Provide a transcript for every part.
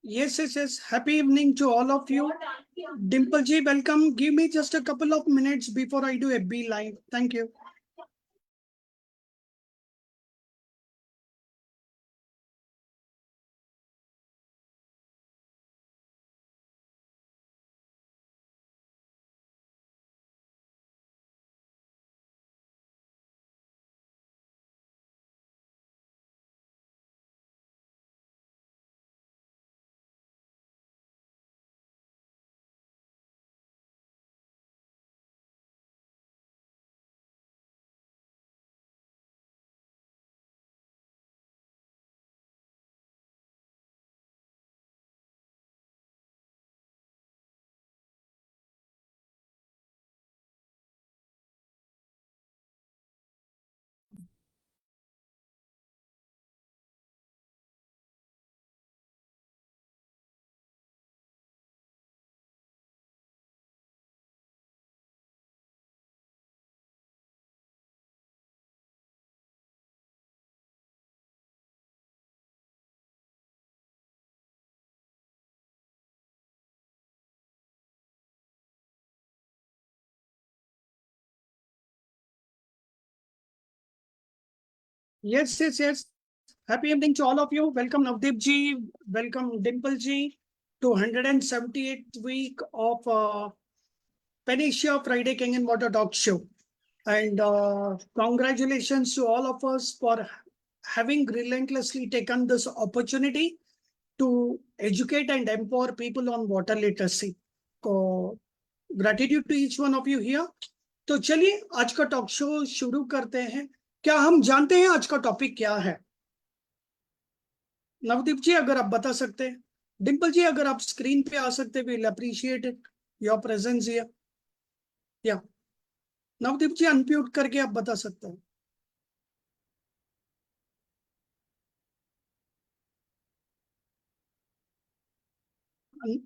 Yes, yes, yes. Happy evening to all of you. Dimple ji, welcome. Give me just a couple of minutes before I do a B live. Thank you. Yes, yes, yes. Happy evening to all of you. Welcome Navdeep ji. Welcome Dimple ji to 178th week of Panacea Friday King and Water Talk Show. And congratulations to all of us for having relentlessly taken this opportunity to educate and empower people on water literacy. So, gratitude to each one of you here. तो चलिए आज का talk show शुरू करते हैं। क्या हम जानते हैं आज का टॉपिक क्या है? नवदीप जी अगर आप बता सकते हैं, डिम्पल जी अगर आप स्क्रीन पे आ सकते, will appreciate it your presence here. या नवदीप जी अनम्यूट करके आप बता सकते हैं।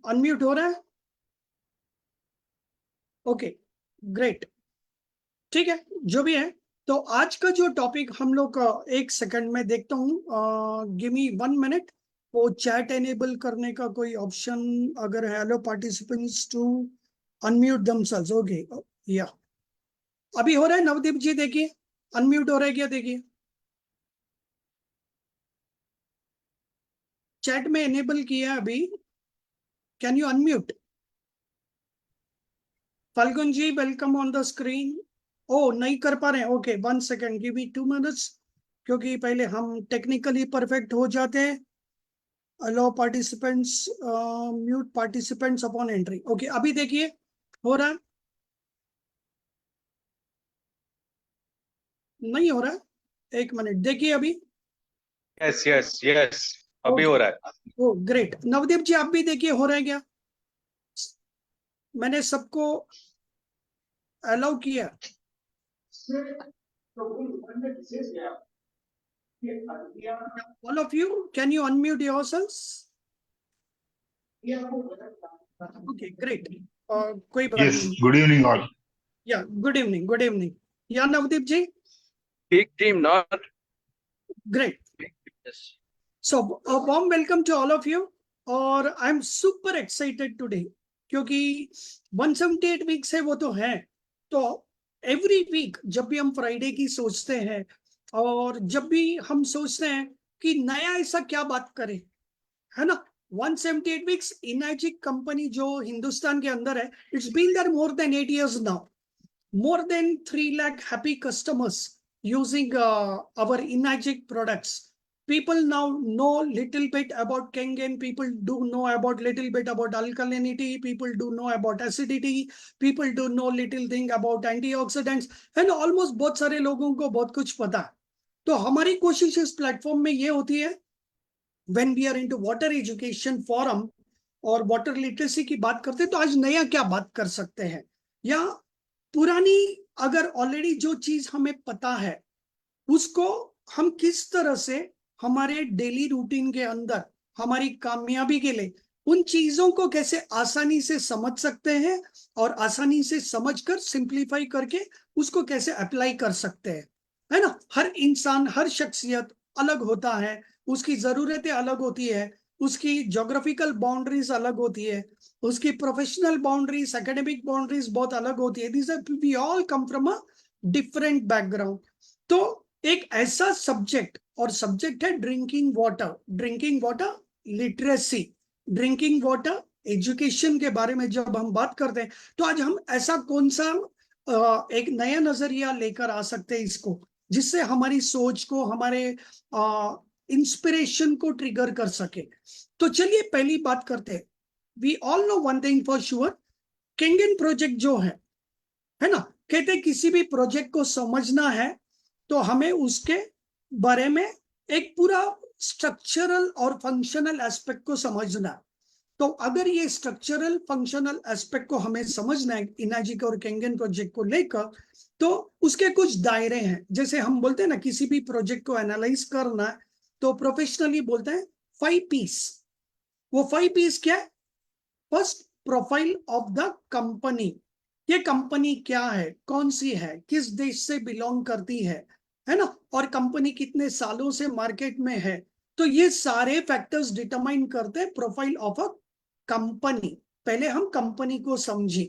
अनम्यूट हो रहा है? ओके, ग्रेट, ठीक है, जो भी है। तो आज का जो टॉपिक हम लोग एक सेकंड में देखता हूँ, गिव मी 1 मिनट। वो चैट एनेबल करने का कोई ऑप्शन अगर है, hello participants to unmute themselves, okay. या अभी हो रहा है नवदीप जी, देखिए अनम्यूट हो रहा है क्या, देखिए चैट में एनेबल किया है अभी। Can you unmute? Falgun ji welcome on the screen. ओ नहीं कर पा रहे हैं, okay 1 second, give me 2 minutes, क्योंकि पहले हम टेक्निकली परफेक्ट हो जाते हैं। Allow participants, mute participants upon entry. Okay अभी देखिए हो रहा है, नहीं हो रहा है, 1 मिनट देखिए अभी। यस यस यस, अभी ओके, हो रहा है। ओ ग्रेट। नवदीप जी आप भी देखिए हो रहा है क्या? मैंने सबको अलाउ किया। All of you can you unmute yourselves? Okay great, कोई बात Yes, नहीं। good evening all. या गुड इवनिंग, गुड इवनिंग। या नवदीप जी, Big team, not great. yes. So a warm welcome to all of you, और I am super excited today, क्योंकि 178 weeks है वो तो है। तो एवरी वीक जब भी हम फ्राइडे की सोचते हैं, और जब भी हम सोचते हैं कि नया ऐसा क्या बात करें, है ना। 178 वीक्स इनर्जिक कंपनी जो हिंदुस्तान के अंदर है, it's been there more than 8 years now. More than 3 lakh happy customers using our Inagic products. People now know little bit about Kangen. People do know about little bit about alkalinity. People do know about acidity. People do know little thing about antioxidants. And almost बहुत सारे लोगों को बहुत कुछ पता है। तो हमारी कोशिश इस प्लेटफॉर्म में ये होती है, when we are into water education forum और वाटर लिटरेसी की बात करते हैं, तो आज नया क्या बात कर सकते हैं, या पुरानी अगर ऑलरेडी जो चीज हमें पता है उसको हम किस तरह से हमारे डेली रूटीन के अंदर हमारी कामयाबी के लिए उन चीजों को कैसे आसानी से समझ सकते हैं, और आसानी से समझकर सिंप्लीफाई करके उसको कैसे अप्लाई कर सकते हैं, है ना। हर इंसान, हर शख्सियत अलग होता है, उसकी जरूरतें अलग होती है। उसकी जोग्राफिकल बाउंड्रीज अलग होती है, उसकी प्रोफेशनल बाउंड्रीज, एकेडमिक बाउंड्रीज बहुत अलग होती है. These are we all come from a different background. तो एक ऐसा सब्जेक्ट, और सब्जेक्ट है drinking water literacy, drinking water education के बारे में जब हम बात करते हैं, तो आज हम ऐसा कौन सा एक नया नजरिया लेकर आ सकते हैं इसको, जिससे हमारी सोच को, हमारे इंस्पिरेशन को ट्रिगर कर सके. तो चलिए पहली बात करते हैं. We all know one thing for sure, Kangen project जो है ना, कहते हैं किसी भी प्रोजेक्ट को समझना है तो हमें उसके बारे में एक पूरा स्ट्रक्चरल और फंक्शनल एस्पेक्ट को समझना है. तो अगर ये स्ट्रक्चरल फंक्शनल एस्पेक्ट को हमें समझना है इनाजिक और केंगन प्रोजेक्ट को लेकर, तो उसके कुछ दायरे हैं. जैसे हम बोलते हैं ना, किसी भी प्रोजेक्ट को एनालाइज करना है तो प्रोफेशनली बोलते हैं 5 P's. वो 5 P's क्या है? First, profile of the company. ये कंपनी क्या है, कौन सी है, किस देश से बिलोंग करती है ना, और कंपनी कितने सालों से मार्केट में है. तो ये सारे फैक्टर्स डिटरमाइन करते हैं प्रोफाइल ऑफ अ कंपनी. पहले हम कंपनी को समझे.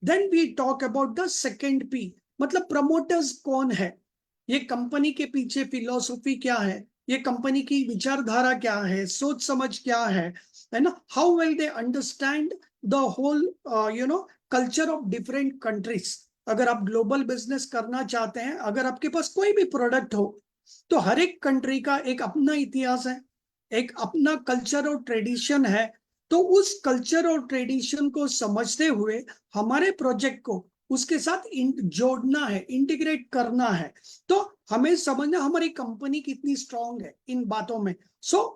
Then we talk about the second P, मतलब प्रमोटर्स कौन है, ये कंपनी के पीछे फिलॉसफी क्या है, ये कंपनी की विचारधारा क्या है, सोच समझ क्या है ना, how well they understand the whole culture of different countries. अगर आप ग्लोबल बिजनेस करना चाहते हैं, अगर आपके पास कोई भी प्रोडक्ट हो, तो हर एक कंट्री का एक अपना इतिहास है, एक अपना कल्चर और ट्रेडिशन है. तो उस कल्चर और ट्रेडिशन को समझते हुए हमारे प्रोजेक्ट को उसके साथ जोड़ना है, इंटीग्रेट करना है. तो हमें समझना हमारी कंपनी कितनी स्ट्रांग है इन बातों में.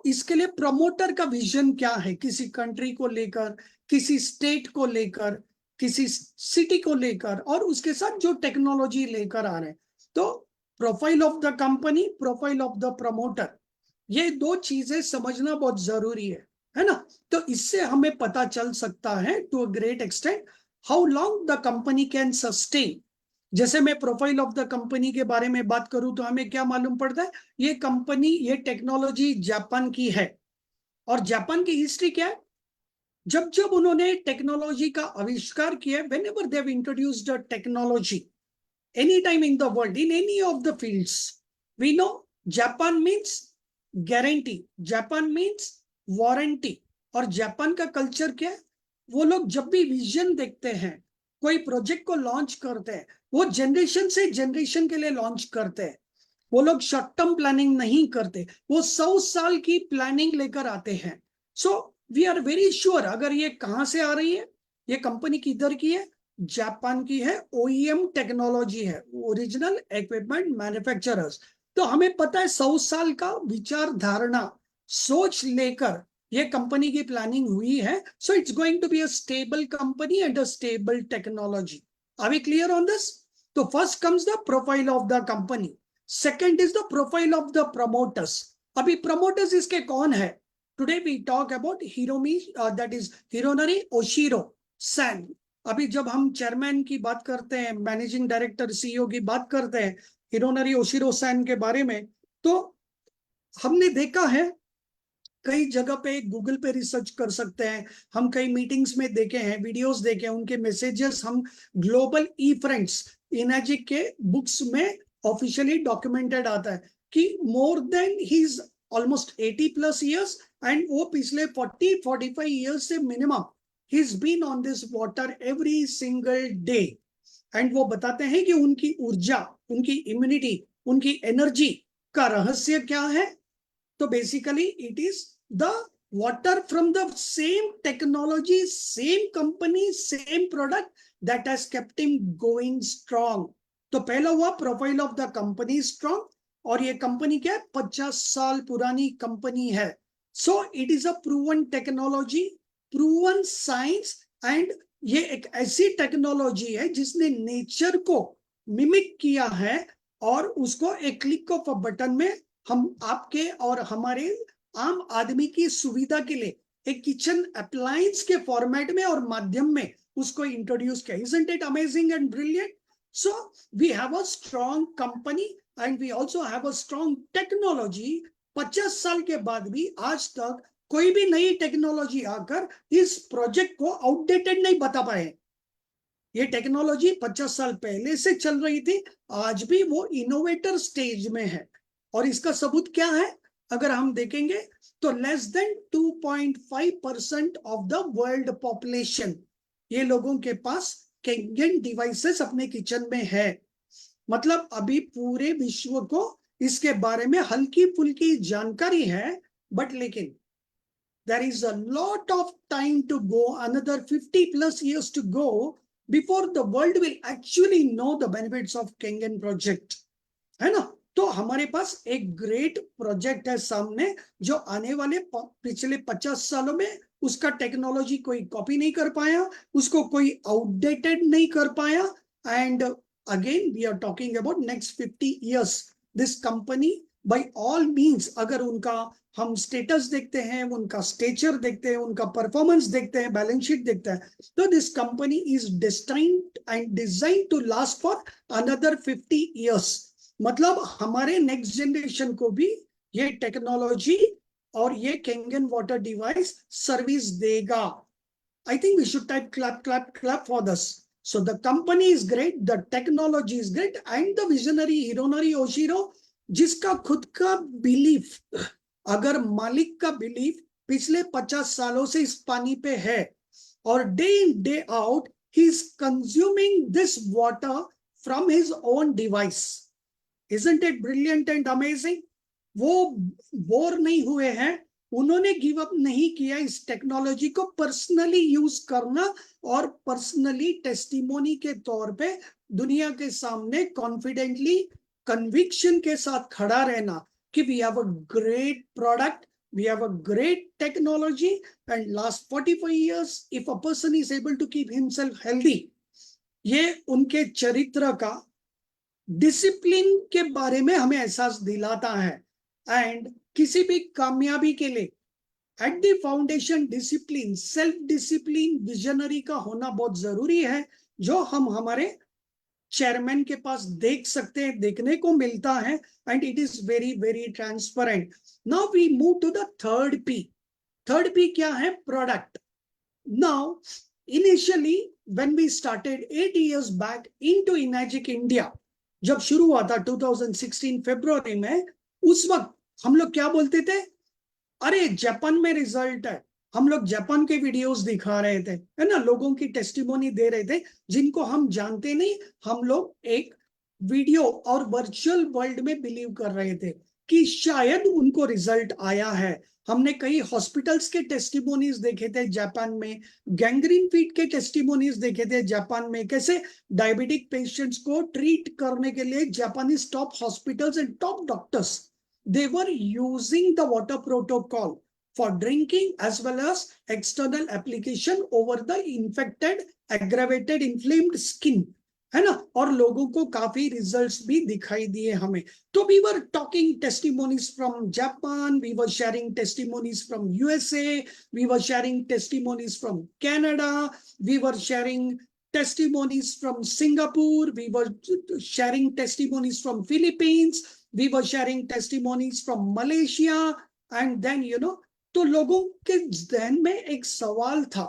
इसके लिए प्रमोटर का विजन क्या है, किसी कंट्री को लेकर, किसी स्टेट को लेकर, किसी सिटी को लेकर, और उसके साथ जो टेक्नोलॉजी लेकर आ रहे हैं. तो profile of the company, profile of the promoter, ये दो चीजें समझना बहुत जरूरी है ना. तो इससे हमें पता चल सकता है to a great extent how long the company can sustain. जैसे मैं प्रोफाइल ऑफ द कंपनी के बारे में बात करूं तो हमें क्या मालूम पड़ता है, ये कंपनी, ये टेक्नोलॉजी जापान की है. और जापान की हिस्ट्री क्या है, जब जब उन्होंने टेक्नोलॉजी का आविष्कार किया, whenever they have introduced the technology any time in the world, in any of the fields, we know Japan means guarantee, Japan means warranty. और जापान का कल्चर क्या है, वो लोग जब भी विजन देखते हैं, कोई प्रोजेक्ट को लॉन्च करते हैं, वो जनरेशन से जनरेशन के लिए लॉन्च करते हैं. वो लोग शॉर्ट टर्म प्लानिंग नहीं करते, वो 100 साल की प्लानिंग लेकर आते हैं. So we are very sure, अगर ये कहां से आ रही है, ये कंपनी किधर की है, जापान की है. ओईएम टेक्नोलॉजी है, ओरिजिनल इक्विपमेंट मैन्युफैक्चरर्स. तो हमें पता है 100 साल का विचार धारणा सोच लेकर ये कंपनी की प्लानिंग हुई है. So it's going to be a stable company and a stable technology. Are we clear on this? तो first comes the profile of the company. Second is the profile of the promoters. अभी promoters इसके कौन है? Today we talk about Hiromi, that is Hironari Oshiro san. अभी जब हम chairman की बात करते हैं, मैनेजिंग डायरेक्टर, सीईओ की बात करते हैं हिरोनरी ओशिरो सैन के बारे में, तो हमने देखा है कई जगह पे, गूगल पे रिसर्च कर सकते हैं हम, कई मीटिंग्स में देखे हैं, वीडियोस देखे हैं, उनके मैसेजेस हम ग्लोबल ई फ्रेंड्स इनाजिक के बुक्स में ऑफिशियली डॉक्यूमेंटेड आता है कि more than he is almost 80+ years, and वो पिछले 40-45 ईयर्स से minimum he is been on this water every single day. And वो बताते हैं कि उनकी ऊर्जा, उनकी इम्यूनिटी, उनकी एनर्जी का रहस्य क्या है. तो basically it is the water from the same technology, same company, same product that has kept him going strong. तो पहला हुआ profile of the company strong, और ये कंपनी क्या है, 50 साल पुरानी कंपनी है. So it is a proven technology, proven science, and ये एक ऐसी टेक्नोलॉजी है जिसने नेचर को मिमिक किया है, और उसको एक क्लिक ऑफ अ बटन में हम आपके और हमारे आम आदमी की सुविधा के लिए एक किचन अप्लायंस के फॉर्मेट में और माध्यम में उसको इंट्रोड्यूस किया. Isn't it amazing and brilliant? So we have a strong company and we also have a strong technology. 50 साल के बाद भी आज तक कोई भी नई टेक्नोलॉजी आकर इस प्रोजेक्ट को आउटडेटेड नहीं बता पाए। ये टेक्नोलॉजी 50 साल पहले से चल रही थी, आज भी वो इनोवेटर स्टेज में है। और इसका सबूत क्या है? अगर हम देखेंगे तो less than 2.5% of the world population, ये लोगों के पास कैंगन डिवाइसेस अपने किचन में है। मतलब अभी पूरे विश्व को इसके बारे में हल्की फुल्की जानकारी है, बट लेकिन there is a lot of time to go, another 50 plus years to go before the world will actually know the benefits of Kangen project, है ना? तो हमारे पास एक ग्रेट प्रोजेक्ट है सामने, जो आने वाले पिछले 50 सालों में उसका टेक्नोलॉजी कोई कॉपी नहीं कर पाया, उसको कोई आउटडेटेड नहीं कर पाया। And again we are talking about next 50 years, this company by all means, अगर उनका हम स्टेटस देखते हैं, उनका स्टेचर देखते हैं, उनका परफॉर्मेंस देखते हैं, बैलेंस शीट देखते हैं, तो this company is destined and design to last for another 50 years। मतलब हमारे नेक्स्ट जनरेशन को भी ये टेक्नोलॉजी और ये कैंगन वाटर डिवाइस सर्विस देगा। I think we should type clap, clap, clap for this. So the company is great, the technology is great, and the visionary Hironori Oshiro, जिसका खुद का belief, अगर मालिक का बिलीफ पिछले 50 सालों से इस पानी पे है और day in day out he is consuming this water from his own device. Isn't it brilliant and amazing? वो बोर नहीं हुए हैं, उन्होंने गिव अप नहीं किया इस टेक्नोलॉजी को पर्सनली यूज करना और पर्सनली टेस्टिमोनी के तौर पे दुनिया के सामने कॉन्फिडेंटली कन्विक्शन के साथ खड़ा रहना कि we have a great product, we have a great technology, and last 45 years if a person is able to keep himself healthy, ये उनके चरित्र का, डिसिप्लिन के बारे में हमें एहसास दिलाता है। एंड किसी भी कामयाबी के लिए at the foundation discipline, self discipline, visionary का होना बहुत जरूरी है, जो हम हमारे चेयरमैन के पास देख सकते हैं, देखने को मिलता है। And it is very very transparent. Now we move to the third P. Third P क्या है? Product. Now initially when we started 8 years back into Energic India, जब शुरू हुआ था 2016 फरवरी में, उस वक्त हम लोग क्या बोलते थे? अरे जापान में रिजल्ट है। हम लोग जापान के वीडियोस दिखा रहे थे, है ना, लोगों की टेस्टिमोनी दे रहे थे जिनको हम जानते नहीं। हम लोग एक वीडियो और वर्चुअल वर्ल्ड में बिलीव कर रहे थे कि शायद उनको रिजल्ट आया है। हमने कई हॉस्पिटल्स के टेस्टिमोनीज देखे थे जापान में, गैंग्रीन फीट के टेस्टिमोनीज देखे थे जापान में, कैसे डायबिटिक पेशेंट्स को ट्रीट करने के लिए Japanese top hospitals and top doctors, they were using the water protocol for drinking as well as external application over the infected, aggravated, inflamed skin, है ना। और लोगों को काफी रिजल्ट्स भी दिखाई दिए हमें। तो we were talking testimonies from Japan, we were sharing testimonies from USA, we were sharing testimonies from Canada, we were sharing testimonies from Singapore, we were sharing testimonies from Philippines, we were sharing testimonies from Malaysia, and then तो लोगों के ज़हन में एक सवाल था,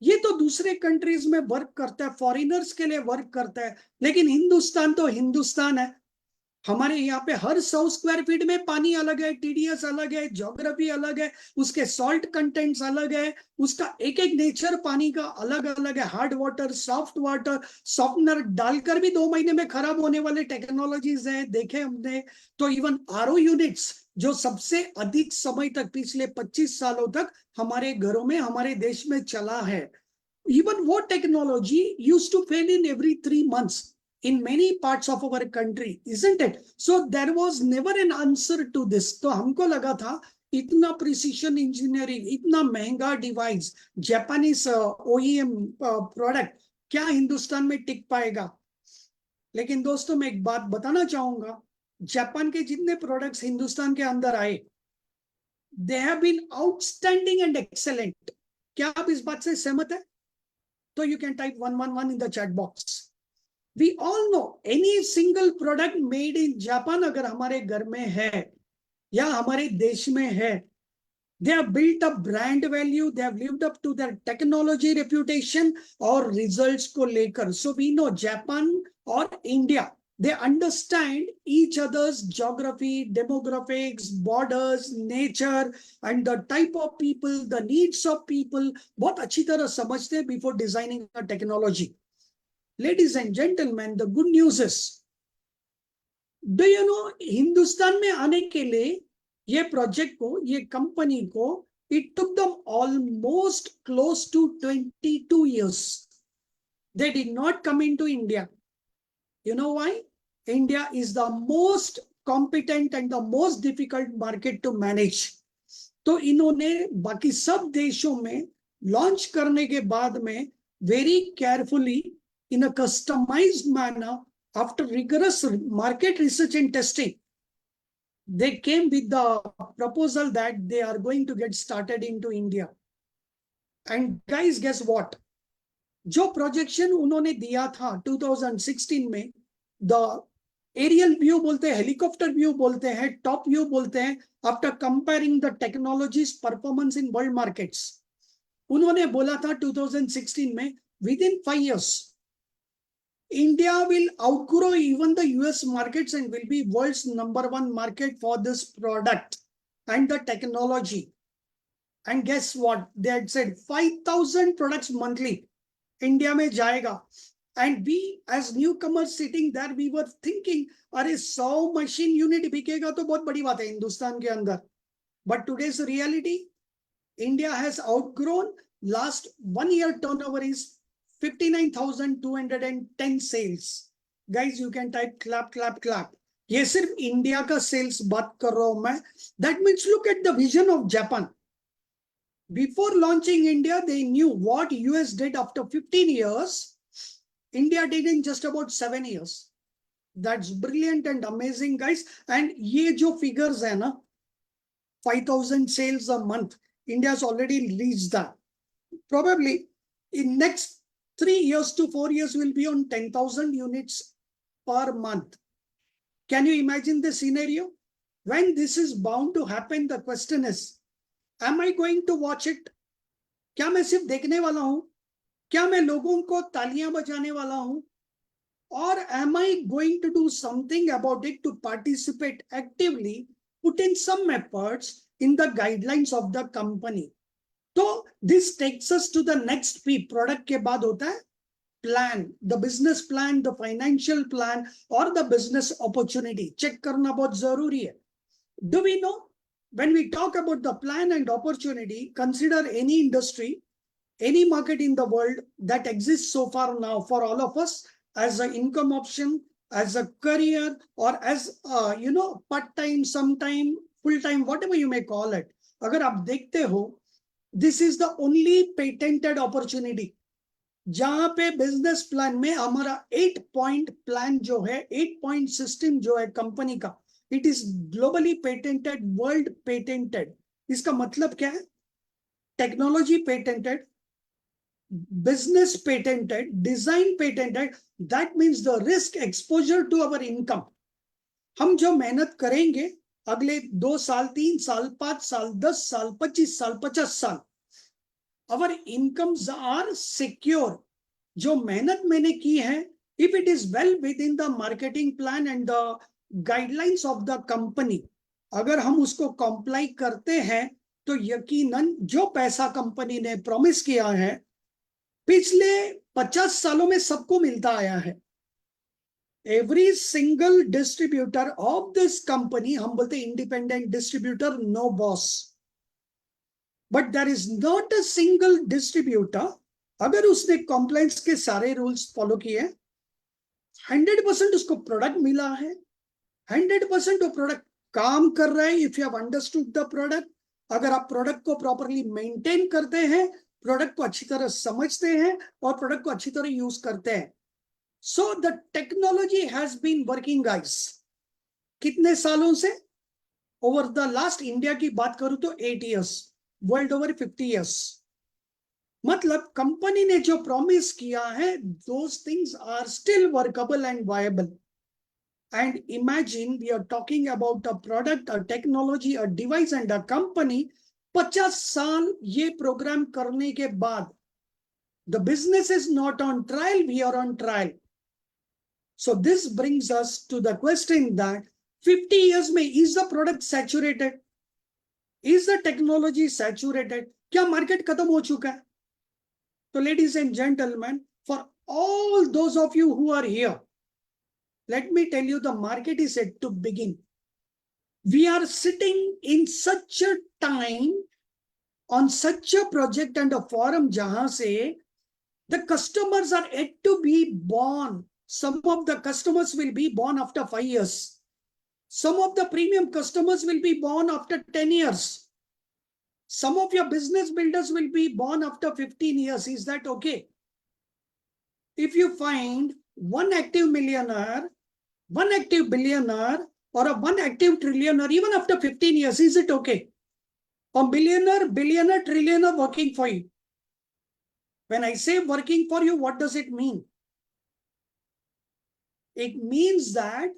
ये तो दूसरे कंट्रीज में वर्क करता है, फॉरेनर्स के लिए वर्क करता है, लेकिन हिंदुस्तान तो हिंदुस्तान है। हमारे यहाँ पे हर 100 स्क्वायर फीट में पानी अलग है, टीडीएस अलग है, ज्योग्राफी अलग है, उसके सॉल्ट कंटेंट्स अलग है, उसका एक एक नेचर पानी का अलग अलग है। Hard water, soft water, softener डालकर भी 2 महीने में खराब होने वाले टेक्नोलॉजीज हैं, देखे हमने। तो इवन आरओ यूनिट्स, जो सबसे अधिक समय तक पिछले 25 सालों तक हमारे घरों में, हमारे देश में चला है, even वो technology used to fail in every 3 months in many parts of our country, isn't it? So there was never an answer to this. तो हमको लगा था इतना प्रिसीशन इंजीनियरिंग, इतना महंगा डिवाइस, जापानीज ओईएम प्रोडक्ट क्या हिंदुस्तान में टिक पाएगा? लेकिन दोस्तों मैं एक बात बताना चाहूंगा, जापान के जितने प्रोडक्ट्स हिंदुस्तान के अंदर आए, they have been outstanding and excellent. क्या आप इस बात से सहमत है? तो you can type 111 in the chat box. We all know any single product made in Japan अगर हमारे घर में है या हमारे देश में है, They have built up brand value. They have lived up to their technology reputation or results ko lekar. So we know Japan or India, they understand each other's geography, demographics, borders, nature, and the type of people, the needs of people. बहुत अच्छी तरह समझते हैं before designing a technology. Ladies and gentlemen, the good news is, do you know, Hindustan में आने के लिए ये प्रोजेक्ट को, ये कंपनी को, it took them almost close to 22 years. They did not come into India. You know why? India is the most competent and the most difficult market to manage. तो इन्होंने बाकी सब देशों में लॉन्च करने के बाद में very carefully in a customized manner, after rigorous market research and testing, they came with the proposal that they are going to get started into India. And guys, guess what? जो projection उन्होंने दिया था 2016 में, the aerial view बोलते हैं, helicopter view बोलते हैं, top view बोलते हैं, after comparing the technologies performance in world markets, उन्होंने बोला था 2016 में, within 5 years, India will outgrow even the US markets and will be world's #1 market for this product and the technology. And guess what? They had said 5,000 products monthly. India में जाएगा. And we as newcomers sitting there, we were thinking, अरे 100 machine unit बिकेगा तो बहुत बड़ी बात है हिंदुस्तान के अंदर. But today's reality, India has outgrown. Last 1 year turnover is 59,210 sales. Guys, you can type clap, clap, clap. ये सिर्फ इंडिया का सेल्स बात कर रहा हूं मैं. That means look at the vision of Japan. Before launching India, they knew what US did after 15 years. India did in just about 7 years. That's brilliant and amazing, guys. And ये जो figures है ना, 5,000 sales a month, India's already reached that. Probably in next 3 years to 4 years will be on 10,000 units per month. Can you imagine the scenario? When this is bound to happen, the question is, am I going to watch it? क्या मैं सिर्फ देखने वाला हूं? क्या मैं लोगों को तालियां बजाने वाला हूं? Or am I going to do something about it to participate actively, put in some efforts in the guidelines of the company? So this takes us to the next P. Product के बाद होता है plan, the business plan, the financial plan, or the business opportunity. Check करना बहुत जरूरी है. Do we know? When we talk about the plan and opportunity, consider any industry, any market in the world that exists so far now for all of us as an income option, as a career, or as part-time, sometime, full-time, whatever you may call it. अगर आप देखते हो, this is the only patented opportunity. जहां पे business plan में हमारा 8-point plan जो है, 8-point सिस्टम जो है कंपनी का, it is globally patented, world patented. इसका मतलब क्या है? Technology patented, business patented, design patented. That means the risk exposure to our income. हम जो मेहनत करेंगे अगले 2 साल, 3 साल, 5 साल, 10 साल, 25 साल, 50 साल, our incomes are secure. जो मेहनत मैंने की है, if it is well within the marketing plan and the guidelines of the company, अगर हम उसको comply करते हैं, तो यकीनन जो पैसा कंपनी ने प्रॉमिस किया है, पिछले 50 सालों में सबको मिलता आया है. Every single distributor of this company, हम बोलते independent distributor, no boss. But there is not a single distributor, अगर उसने compliance के सारे rules follow किए, 100% उसको product मिला है, 100% वो product काम कर रहा है. If you have understood the product, अगर आप product को properly maintain करते हैं, प्रोडक्ट को अच्छी तरह समझते हैं और प्रोडक्ट को अच्छी तरह यूज करते हैं. So the technology has been working guys. कितने सालों से? ओवर द लास्ट, इंडिया की बात करूं तो 8 years, वर्ल्ड ओवर 50 years. मतलब कंपनी ने जो प्रॉमिस किया है, those things are still workable and viable. And imagine we are talking about a product, a technology, a device and a company 50 साल ये प्रोग्राम करने के बाद the business is not on trial, we are on trial. So this brings us to the question that 50 years में is the product saturated? Is the technology saturated? क्या market खत्म हो चुका है? So ladies and gentlemen, for all those of you who are here, let me tell you the market is yet to begin. We are sitting in such a time on such a project and a forum jahan se the customers are yet to be born. Some of the customers will be born after 5 years. Some of the premium customers will be born after 10 years. Some of your business builders will be born after 15 years. Is that okay? If you find one active millionaire, one active billionaire, or a one active trillionaire, even after 15 years, is it okay? A millionaire, billionaire, trillionaire working for you. When I say working for you, what does it mean? It means that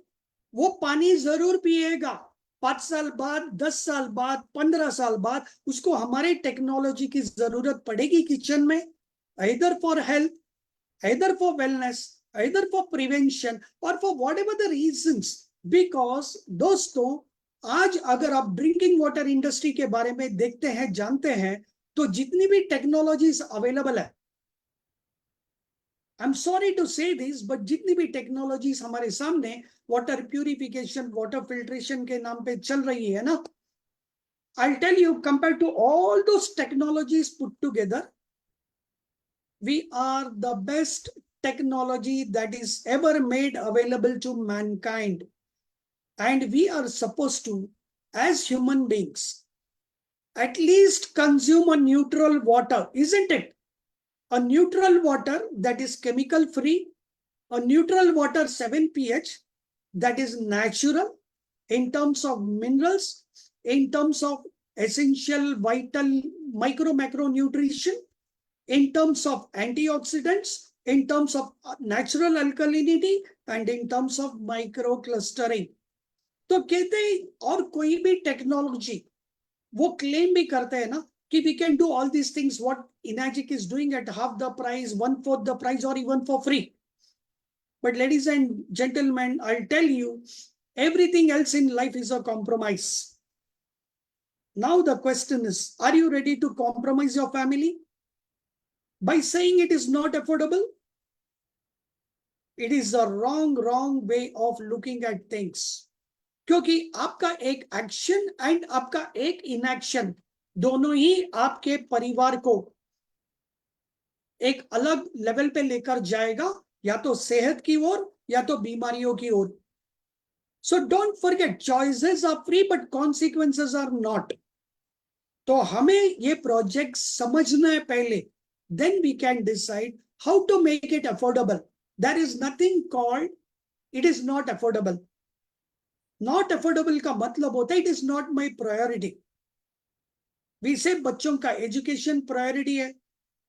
वो पानी जरूर पिएगा 5 साल बाद, 10 साल बाद, 15 साल बाद उसको हमारे टेक्नोलॉजी की जरूरत पड़ेगी किचन में, either for health, either for wellness, either for prevention or for whatever the reasons. Because दोस्तों, आज अगर आप ड्रिंकिंग वाटर इंडस्ट्री के बारे में देखते हैं, जानते हैं, तो जितनी भी टेक्नोलॉजीज अवेलेबल है, I'm sorry to say this, but जितनी भी टेक्नोलॉजीज हमारे सामने वाटर प्यूरिफिकेशन, वाटर फिल्ट्रेशन के नाम पे चल रही है ना, I'll tell you, compared to all those technologies put together, we are the best technology that is ever made available to mankind. And we are supposed to, as human beings, at least consume a neutral water, isn't it? A neutral water that is chemical free, a neutral water 7 pH that is natural in terms of minerals, in terms of essential vital micro macro nutrition, in terms of antioxidants, in terms of natural alkalinity, and in terms of micro clustering. तो कहते हैं और कोई भी technology वो claim भी करते हैं ना कि we can do all these things what Enagic is doing at half the price, 1/4 the price, or even for free. But ladies and gentlemen, I'll tell you, everything else in life is a compromise. Now the question is, are you ready to compromise your family by saying it is not affordable? It is a wrong way of looking at things. क्योंकि आपका एक action and आपका एक inaction दोनों ही आपके परिवार को एक अलग लेवल पे लेकर जाएगा, या तो सेहत की ओर या तो बीमारियों की ओर. So don't forget, choices are free but consequences are not. तो हमें ये प्रोजेक्ट समझना है पहले, then we can decide how to make it affordable. There is nothing called it is not affordable. Not affordable का मतलब होता है it is not my priority. We say बच्चों का एजुकेशन प्रायोरिटी है,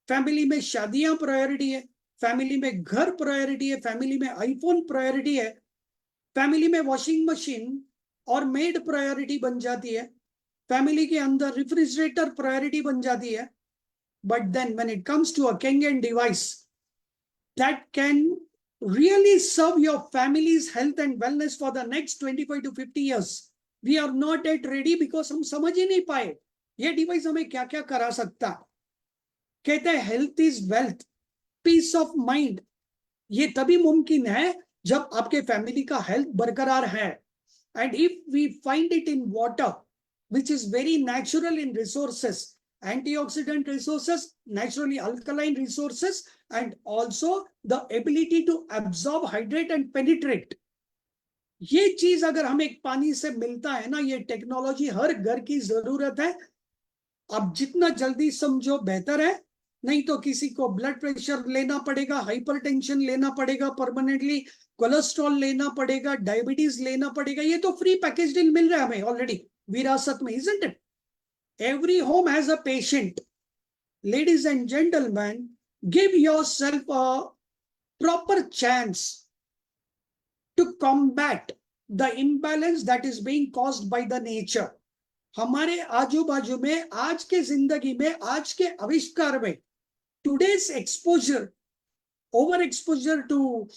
फैमिली में शादियां प्रायोरिटी है, फैमिली में घर प्रायोरिटी है, फैमिली में आईफोन प्रायोरिटी है, फैमिली में वॉशिंग मशीन और मेड प्रायोरिटी बन जाती है, फैमिली के अंदर रेफ्रिजरेटर प्रायोरिटी बन जाती है. But then when it comes to a Kangen device that can really serve your family's health and wellness for the next 25 to 50 years, we are not yet ready because हम समझ ही नहीं पाए ये device हमें क्या क्या करा सकता. कहते हैं health is wealth, peace of mind ये तभी मुमकिन है जब आपके फैमिली का हेल्थ बरकरार है. And if we find it in water which is very natural in resources, antioxidant resources, naturally alkaline resources, and also the ability to absorb, hydrate and penetrate. ये चीज अगर हमें एक पानी से मिलता है ना, ये टेक्नोलॉजी हर घर की जरूरत है. अब जितना जल्दी समझो बेहतर है, नहीं तो किसी को ब्लड प्रेशर लेना पड़ेगा, हाइपरटेंशन लेना पड़ेगा परमानेंटली, कोलेस्ट्रॉल लेना पड़ेगा, डायबिटीज लेना पड़ेगा. ये तो फ्री पैकेज डील मिल रहा है हमें ऑलरेडी विरासत में, isn't it? Every home has a patient. Ladies and gentlemen, give yourself a proper chance to combat the imbalance that is being caused by the nature. हमारे आजू बाजू में, आज के जिंदगी में, आज के आविष्कार में, today's exposure, overexposure to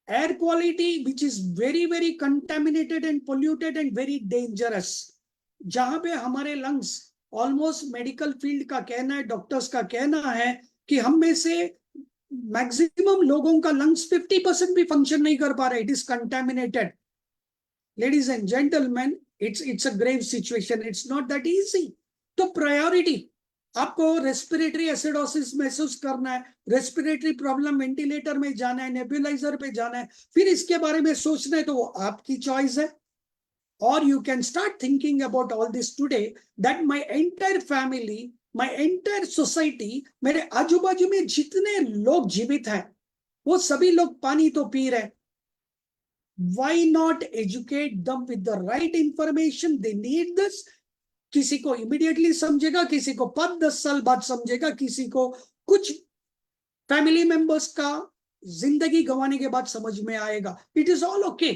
air quality which is very contaminated and polluted and very dangerous, जहां पे हमारे लंग्स, ऑलमोस्ट मेडिकल फील्ड का कहना है, डॉक्टर्स का कहना है कि हम में से मैक्सिमम लोगों का लंग्स 50% भी फंक्शन नहीं कर पा रहे, it is contaminated. Ladies and gentleman, it's a grave situation, it's not that easy. तो प्रायोरिटी, आपको रेस्पिरेटरी एसिडोसिस महसूस करना है, रेस्पिरेटरी प्रॉब्लम, वेंटिलेटर में जाना है, नेबुलाइजर पे जाना है, फिर इसके बारे में सोचना है, तो वो आपकी चॉइस है. और you can start thinking about all this today, that my entire family, my entire society, मेरे आजू बाजू में जितने लोग जीवित हैं वो सभी लोग पानी तो पी रहे. Why not educate them with the right information? They need this. किसी को इमीडिएटली समझेगा, किसी को 5-10 साल बाद समझेगा, किसी को कुछ फैमिली मेंबर्स का जिंदगी गंवाने के बाद समझ में आएगा. It is all okay.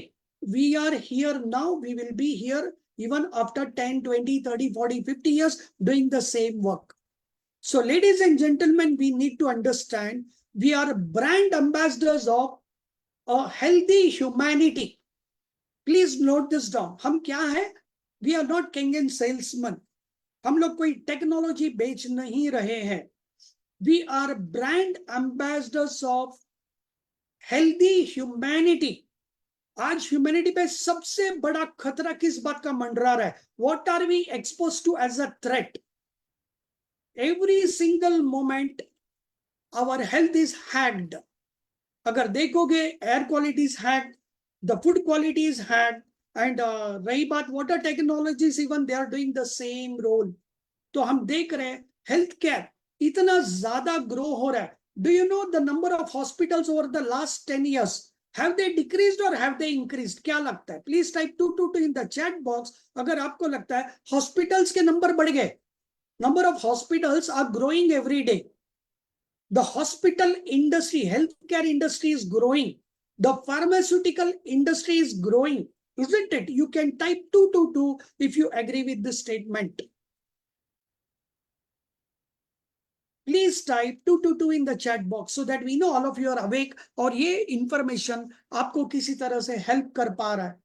We are here now, we will be here even after 10, 20, 30, 40, 50 years doing the same work. So ladies and gentlemen, we need to understand we are brand ambassadors of a healthy humanity. Please note this down. हम क्या है? We are not king and salesman. हम लोग कोई technology बेच नहीं रहे हैं. We are brand ambassadors of healthy humanity. आज ह्यूमैनिटी पे सबसे बड़ा खतरा किस बात का मंडरा रहा है? What are we exposed to as a threat? Every single moment our health is hacked. अगर देखोगे, air quality is hacked, the food quality is hacked, and रही बात water technologies, even they are doing the same role. तो हम देख रहे हैं health care इतना ज्यादा ग्रो हो रहा है. Do you know the number of hospitals over the last 10 years, have they decreased और हैव दे इंक्रीज्ड? क्या लगता है? Please type 222 in the chat box अगर आपको लगता है हॉस्पिटल्स के नंबर बढ़ गए. Number of hospitals are growing every day. The hospital industry, healthcare industry is growing. The pharmaceutical industry is growing, isn't it? You can type 222 if you agree with this statement. Please type 222 in the chat box so that we know all of you are awake और ये information आपको किसी तरह से help कर पा रहा है.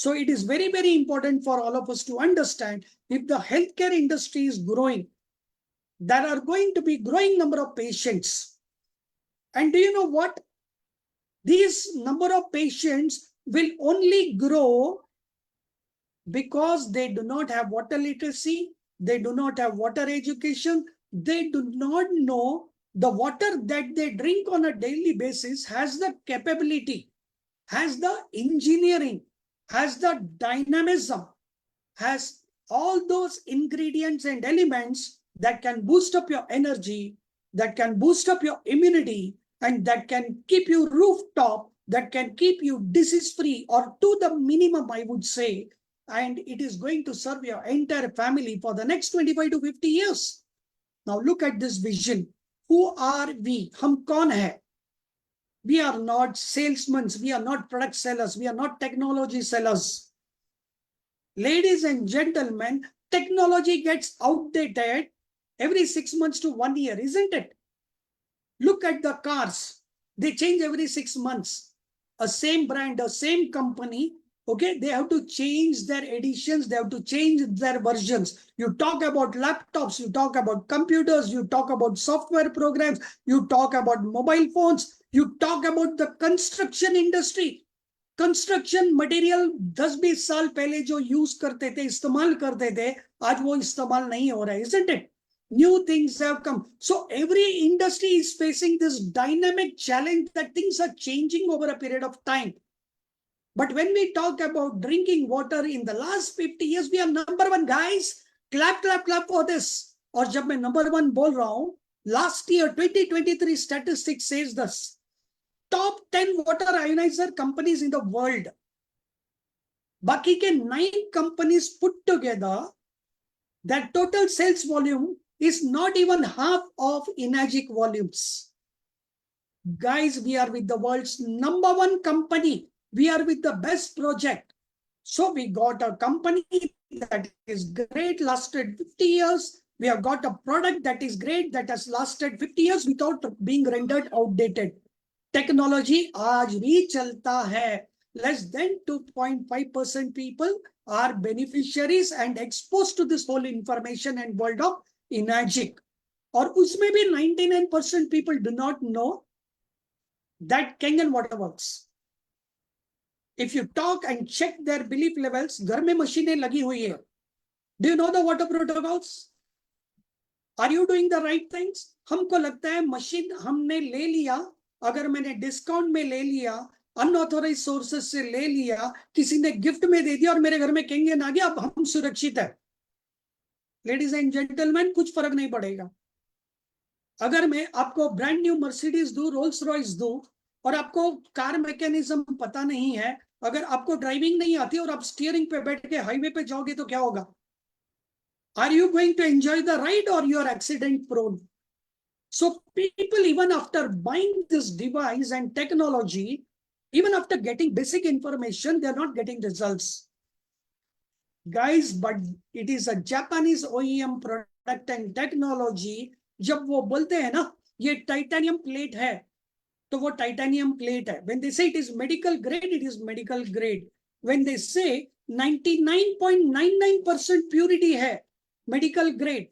So it is very important for all of us to understand, if the healthcare industry is growing, there are going to be growing number of patients. And do you know what? These number of patients will only grow because they do not have water literacy, they do not have water education, they do not know the water that they drink on a daily basis has the capability, has the engineering, has the dynamism, has all those ingredients and elements that can boost up your energy, that can boost up your immunity, and that can keep you rooftop, that can keep you disease free, or to the minimum, I would say, and it is going to serve your entire family for the next 25 to 50 years. Now look at this vision. Who are we? Hum kaun hai? We are not salesmen, we are not product sellers, we are not technology sellers. Ladies and gentlemen, technology gets outdated every 6 months to 1 year, isn't it? Look at the cars. They change every 6 months. A same brand, a same company, okay, they have to change their editions, they have to change their versions. You talk about laptops, you talk about computers, you talk about software programs, you talk about mobile phones, you talk about the construction industry. Construction material 10-20 साल पहले जो use करते थे, इस्तेमाल करते थे, आज वो इस्तेमाल नहीं हो रहा है, isn't it? New things have come. So every industry is facing this dynamic challenge that things are changing over a period of time. But when we talk about drinking water in the last 50 years, we are number one, guys. Clap, clap, clap for this. और जब मैं number one बोल रहा हूं, last year 2023 statistics says this. Top 10 water ionizer companies in the world. बाकी के 9 companies put together, that total sales volume is not even half of Enagic volumes. Guys, we are with the world's number one company. We are with the best project. So we got a company that is great, lasted 50 years. We have got a product that is great, that has lasted 50 years without being rendered outdated. Technology आज भी चलता है. Less than 2.5% people are beneficiaries and exposed to this whole information and world of Enagic. और उसमें भी 99% people do not know that Kangen water works. If you talk and check their belief levels, घर में मशीनें लगी हुई है. Do you know the water protocols? Are you doing the right things? हमको लगता है मशीन हमने ले लिया, अगर मैंने डिस्काउंट में ले लिया, अनऑथोराइज सोर्सेज से ले लिया, किसी ने गिफ्ट में दे दिया और मेरे घर में केंगन आ गया, अब हम सुरक्षित है. लेडीज एंड जेंटलमैन, कुछ फर्क नहीं पड़ेगा. अगर मैं आपको ब्रांड न्यू मर्सिडीज दूं, रोल्स रॉयस दूं, और आपको कार मैकेनिज्म पता नहीं है, अगर आपको ड्राइविंग नहीं आती और आप स्टीयरिंग पे बैठ के हाईवे पे जाओगे तो क्या होगा? Are you going to enjoy the ride or you are accident prone? So people, even after buying this device and technology, even after getting basic information, they are not getting results. Guys, but it is a Japanese OEM product and technology. जब वो बोलते हैं ना, ये titanium plate है, तो वो titanium plate है. When they say it is medical grade, it is medical grade. When they say 99.99% purity है, medical grade,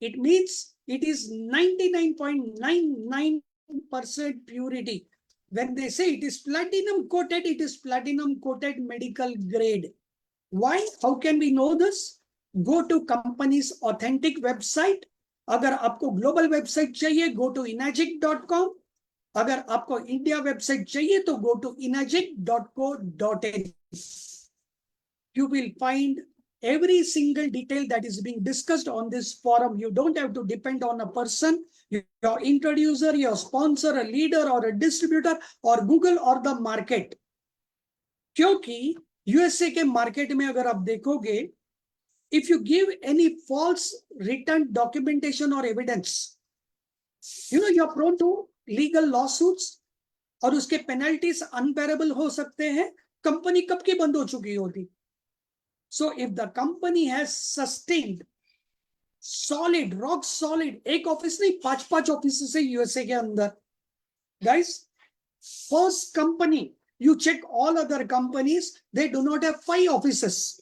it means it is 99.99% purity. When they say it is platinum coated, it is platinum coated medical grade. Why? How can we know this? Go to company's authentic website. अगर आपको global website चाहिए, go to enagic.com. अगर आपको India website चाहिए, तो go to enagic.co.in. You will find every single detail that is being discussed on this forum. You don't have to depend on a person, your introducer, your sponsor, a leader or a distributor or Google or the market. क्योंकि USA के market में अगर आप देखोगे, if you give any false written documentation or evidence, you are prone to legal lawsuits और उसके penalties unbearable हो सकते हैं. कंपनी कब की बंद हो चुकी होती. So if the company has sustained solid, rock solid, एक ऑफिस नहीं, 5 ऑफिस है यूएसए के अंदर. Guys, first company, you check all other companies, they do not have 5 offices.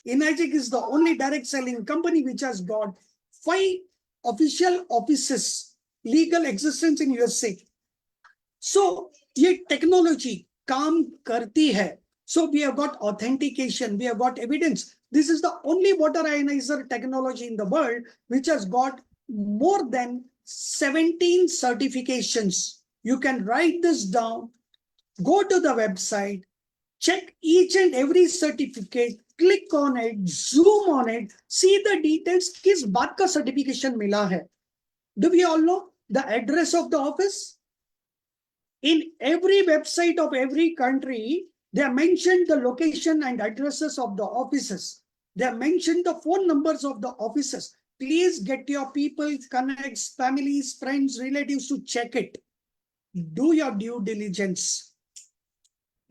Enagic is the only direct selling company which has got 5 official offices, legal existence in USA. So ये technology काम करती है. So we have got authentication, we have got evidence. This is the only water ionizer technology in the world which has got more than 17 certifications. You can write this down, go to the website, check each and every certificate, click on it, zoom on it, see the details, किस बात का certification मिला है. Do we all know the address of the office? In every website of every country, they have mentioned the location and addresses of the offices. They have mentioned the phone numbers of the offices. Please get your people, connects, families, friends, relatives to check it. Do your due diligence.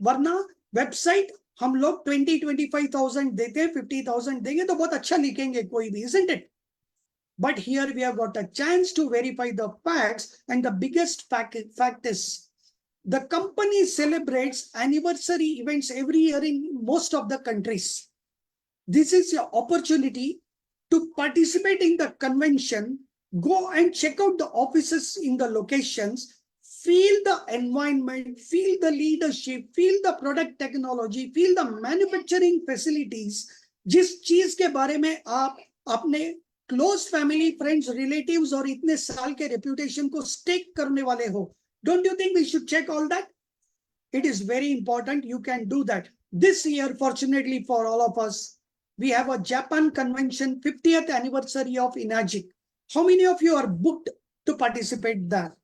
वरना website हम लोग 20-25,000 देते हैं, 50,000 देंगे तो बहुत अच्छा लिखेंगे कोई भी, isn't it? But here we have got a chance to verify the facts, and the biggest fact is the company celebrates anniversary events every year in most of the countries. This is your opportunity to participate in the convention, go and check out the offices in the locations, feel the environment, feel the leadership, feel the product technology, feel the manufacturing facilities. जिस चीज के बारे में आप अपने close family, friends, relatives और इतने साल के reputation को stake करने वाले हो, don't you think we should check all that? It is very important. You can do that. This year, fortunately for all of us, we have a Japan convention 50th anniversary of Enagic. How many of you are booked to participate there?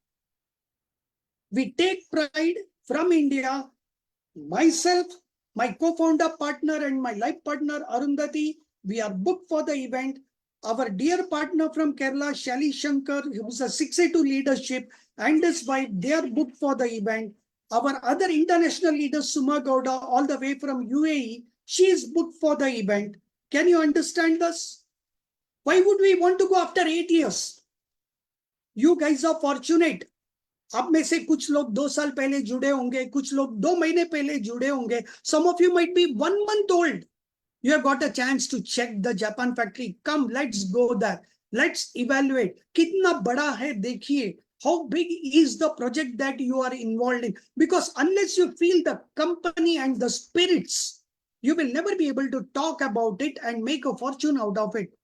We take pride from India. Myself, my co-founder partner and my life partner Arundhati, we are booked for the event. Our dear partner from Kerala, Shali Shankar, who's a 6A2 leadership, and his wife, they are booked for the event. Our other international leader, Suma Gowda, all the way from UAE, she is booked for the event. Can you understand this? Why would we want to go after 8 years? You guys are fortunate. आप में से कुछ लोग 2 साल पहले जुड़े होंगे, कुछ लोग 2 महीने पहले जुड़े होंगे. Some of you might be 1 month old. You have got a chance to check the Japan factory. Come, let's go there. Let's evaluate. कितना बड़ा है देखिए. How big is the project that you are involved in? Because unless you feel the company and the spirits, you will never be able to talk about it and make a fortune out of it.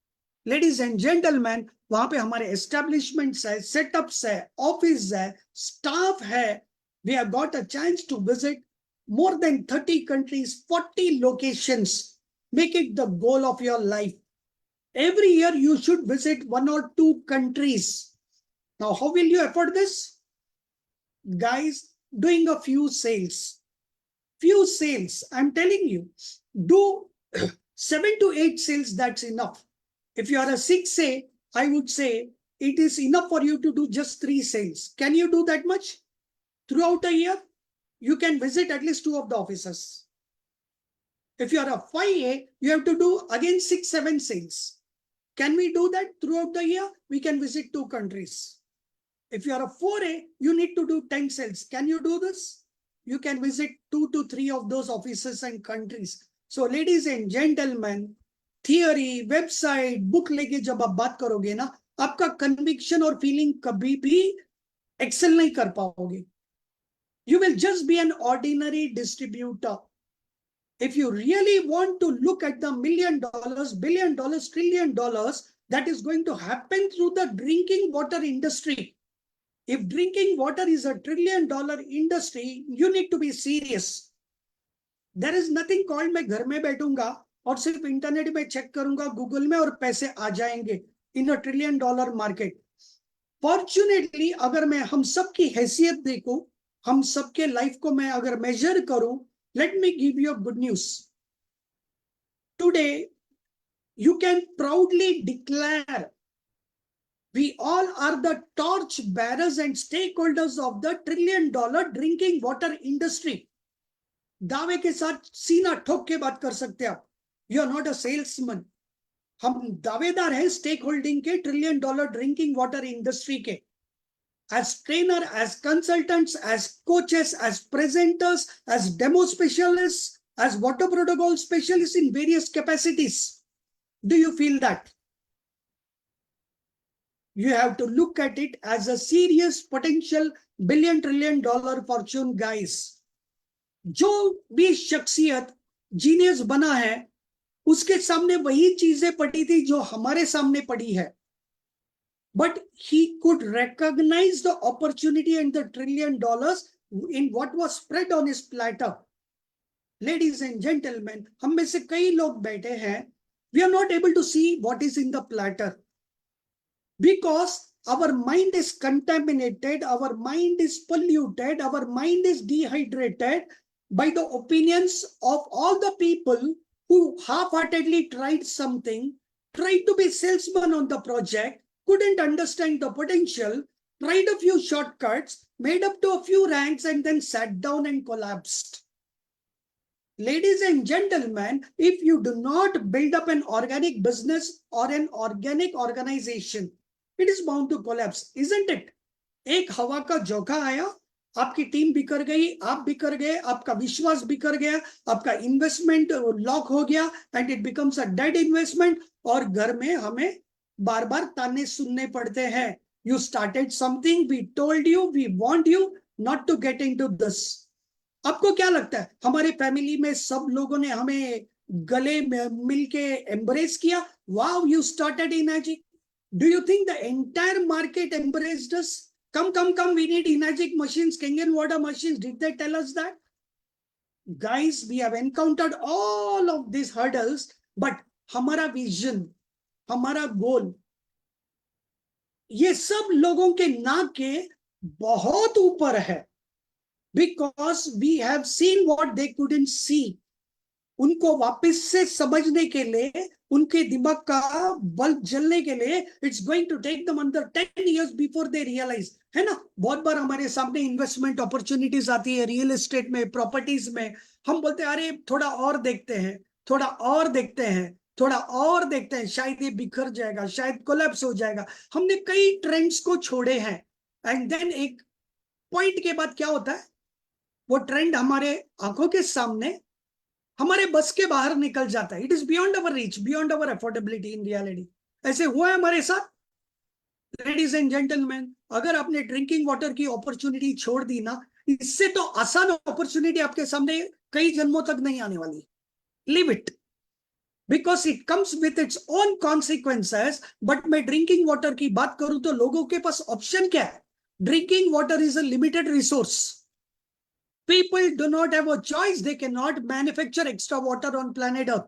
Ladies and gentlemen, वहां पे हमारे establishments है, setups है, office है, staff है. We have got a chance to visit more than 30 countries, 40 locations. Make it the goal of your life. Every year you should visit 1 or 2 countries. Now, how will you afford this? Guys, doing a few sales. Few sales, I'm telling you, do 7 to 8 sales, that's enough. If you are a 6A, I would say it is enough for you to do just 3 sales. Can you do that much? Throughout a year, you can visit at least 2 of the offices. If you are a 5A, you have to do again 6, 7 sales. Can we do that throughout the year? We can visit 2 countries. If you are a 4A, you need to do 10 sales. Can you do this? You can visit 2 to 3 of those offices and countries. So ladies and gentlemen, theory, website, book लेके जब आप बात करोगे ना, आपका conviction और feeling कभी भी एक्सेल नहीं कर पाओगे. You will just be an ordinary distributor. If you really want to look at the $1 million, $1 billion, $1 trillion that is going to happen through the drinking water industry, if drinking water is a $1 trillion industry, you need to be serious. There is nothing called मैं घर में बैठूंगा और सिर्फ internet में check करूंगा Google में और पैसे आ जाएंगे इन अ $1 trillion मार्केट. फॉर्चुनेटली अगर मैं हम सब की हैसियत देखूं, हम सबके लाइफ को मैं अगर मेजर करूं, let me give you good news. Today you can proudly declare we all are the torch bearers and stakeholders of the $1 trillion drinking water industry. दावे के साथ सीना ठोक के बात कर सकते हैं आप. You are not a salesman. हम दावेदार हैं स्टेक होल्डिंग के $1 trillion ड्रिंकिंग वाटर इंडस्ट्री के. As trainer, as consultants, as coaches, as presenters, as demo specialists, as water protocol specialists in various capacities. Do you feel that? You have to look at it as a serious potential $1 billion, $1 trillion fortune, guys. जो भी शख्सियत genius बना है, उसके सामने वही चीजें पड़ी थी जो हमारे सामने पड़ी है. But he could recognize the opportunity and the $1 trillion in what was spread on his platter. Ladies and gentlemen, हम में से कई लोग बैठे हैं, we are not able to see what is in the platter. Because our mind is contaminated, our mind is polluted, our mind is dehydrated by the opinions of all the people who half-heartedly tried something, tried to be salesman on the project, couldn't understand the potential, tried a few shortcuts, made up to a few ranks, and then sat down and collapsed. Ladies and gentlemen, if you do not build up an organic business or an organic organization, it is bound to collapse, isn't it? एक हवा का झोंका आया, आपकी team बिखर गई, आप बिखर गए, आपका विश्वास बिखर गया, आपका इन्वेस्टमेंट लॉक हो गया, and it becomes a dead investment. और घर में हमें बार बार ताने सुनने पड़ते हैं. You started something, we told you, we warned you not to get into this. आपको क्या लगता है, हमारे फैमिली में सब लोगों ने हमें गले मिलके एम्ब्रेस किया? Wow, you started Enagic. Do you think the entire market embraced us? Come, we need Enagic machines, Kangen water machines. Did they tell us that? Guys, we have encountered all of these hurdles, but हमारा vision, हमारा goal, ये सब लोगों के नाक के बहुत ऊपर है. Because we have seen what they couldn't see. उनको वापस से समझने के लिए, उनके दिमाग का बल्ब जलने के लिए, it's going to take them under 10 years before they realize. है ना? बहुत बार हमारे सामने इन्वेस्टमेंट अपॉर्चुनिटीज आती है रियल एस्टेट में, प्रॉपर्टीज में. हम बोलते हैं अरे थोड़ा और देखते हैं, थोड़ा और देखते हैं. थोड़ा और देखते हैं, शायद ये बिखर जाएगा, शायद कोलैप्स हो जाएगा। हमने कई ट्रेंड्स को छोड़े हैं, एंड देन एक पॉइंट के बाद क्या होता है, वो ट्रेंड हमारे आंखों के सामने, हमारे बस के बाहर निकल जाता है। It is beyond our reach, beyond our affordability in reality. ऐसे हुआ है हमारे साथ। लेडीज एंड जेंटलमैन, अगर आपने ड्रिंकिंग वाटर की अपॉर्चुनिटी छोड़ दी ना, इससे तो आसान अपॉर्चुनिटी आपके सामने कई जन्मों तक नहीं आने वाली। Live it, because it comes with its own consequences. But मैं ड्रिंकिंग वाटर की बात करूं तो लोगों के पास ऑप्शन क्या है? Drinking water is a limited resource. People do not have a choice. They cannot manufacture extra water on planet Earth.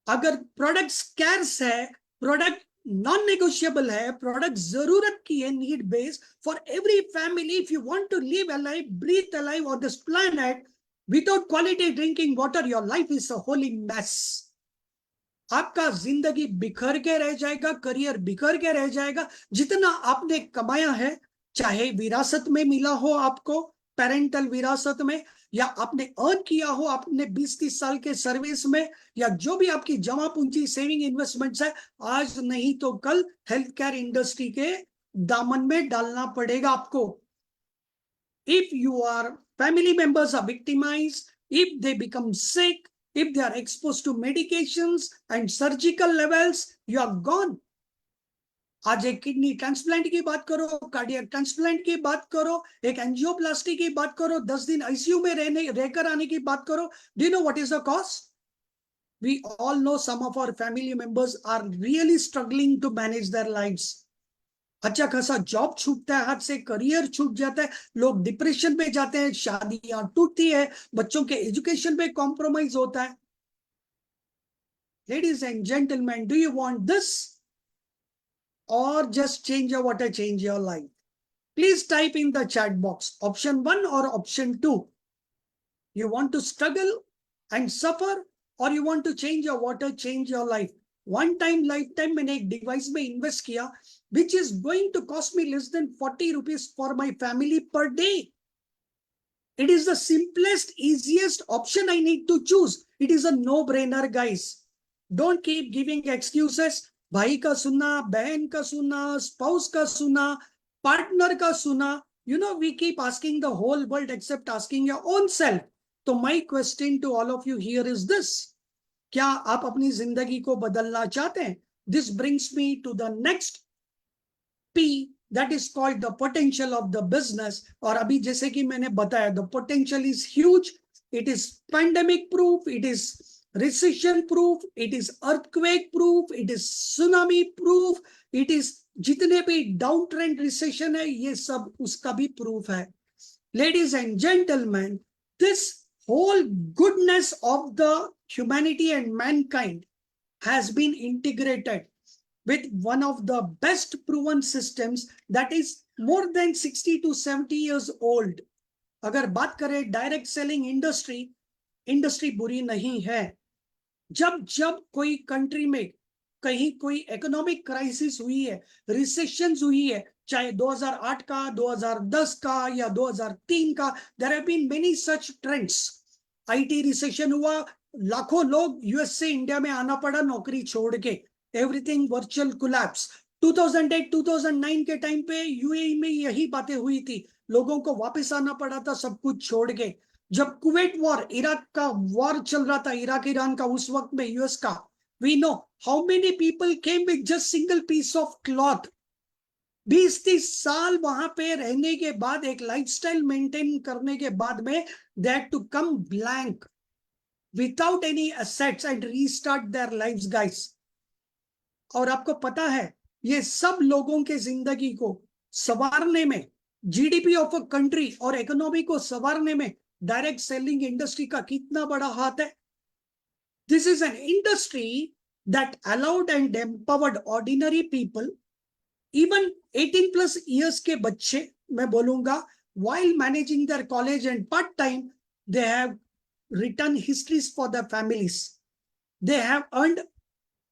अगर प्रोडक्ट स्कैर्स है, प्रोडक्ट नॉन नेगोशिएबल है, प्रोडक्ट जरूरत की है, need base for every family, if you want to live alive, breathe alive on this planet, without quality drinking water, your life is a holy mess. आपका जिंदगी बिखर के रह जाएगा, करियर बिखर के रह जाएगा। जितना आपने कमाया है, चाहे विरासत में मिला हो आपको, पेरेंटल विरासत में, या आपने अर्न किया हो आपने 20-30 साल के सर्विस में, या जो भी आपकी जमा पूंजी सेविंग इन्वेस्टमेंट्स है, आज नहीं तो कल हेल्थ केयर इंडस्ट्री के दामन में डालना पड़ेगा आपको। If your family members are victimized, if they become sick, if they are exposed to medications and surgical levels, you are gone. आज एक किडनी ट्रांसप्लांट की बात करो, कार्डियक ट्रांसप्लांट की बात करो, एक एंजियोप्लास्टी की बात करो, 10 दिन आईसीयू में रहकर आने की बात करो। Do you know what is the cost? We all know some of our family members are really struggling to manage their lives. अच्छा खासा जॉब छूटता है हाथ से, करियर छूट जाता है, लोग डिप्रेशन में जाते हैं, शादियां टूटती है, बच्चों के एजुकेशन में कॉम्प्रोमाइज होता है। Ladies and gentleman, do you want this or just change your water, change your life? Please type in the chat box option 1 or option 2. You want to struggle and suffer, or you want to change your water, change your life? One time lifetime मैंने एक device में invest किया, which is going to cost me less than 40 rupees for my family per day. It is the simplest, easiest option I need to choose. It is a no-brainer, guys. Don't keep giving excuses. भाई का सुना, बहन का सुना, spouse का सुना, partner का सुना. You know, we keep asking the whole world except asking your own self. तो my question to all of you here is this. क्या आप अपनी जिंदगी को बदलना चाहते हैं? This brings me to the next P, that is called the potential of the business. और अभी जैसे कि मैंने बताया, the potential is huge. It is pandemic proof. It is recession proof. It is earthquake proof. It is tsunami proof. It is जितने भी down trend recession है, ये सब उसका भी प्रूफ है। Ladies and gentlemen, this whole goodness of the humanity and mankind has been integrated with one of the best proven systems that is more than 60 to 70 years old. अगर बात करें direct selling industry, industry बुरी नहीं है। जब जब कोई country में कहीं कोई इकोनॉमिक क्राइसिस हुई है, रिसेशन हुई है, चाहे 2008 का, 2010 का या 2003 का, there have been many such trends. IT recession हुआ, लाखों लोग यूएस से इंडिया में आना पड़ा नौकरी छोड़ के, एवरीथिंग वर्चुअल कोलैप्स। 2008-2009 के टाइम पे यूएई में यही बातें हुई थी, लोगों को वापस आना पड़ा था सब कुछ छोड़ के। जब कुवैत वॉर, इराक का वॉर चल रहा था, इराक ईरान का, उस वक्त में यूएस का, we know how many people came with just single piece of cloth. 20-30 साल वहां पे रहने के बाद, एक लाइफस्टाइल मेंटेन करने के बाद में, they had to come blank without any assets and restart their lives, guys. और आपको पता है, ये सब लोगों के जिंदगी को संवारने में, जीडीपी ऑफ अ कंट्री और इकोनॉमी को संवारने में डायरेक्ट सेलिंग इंडस्ट्री का कितना बड़ा हाथ है। This is an industry that allowed and empowered ordinary people, even 18+ years के बच्चे मैं बोलूंगा, while managing their college and part time, they have written histories for their families. They have earned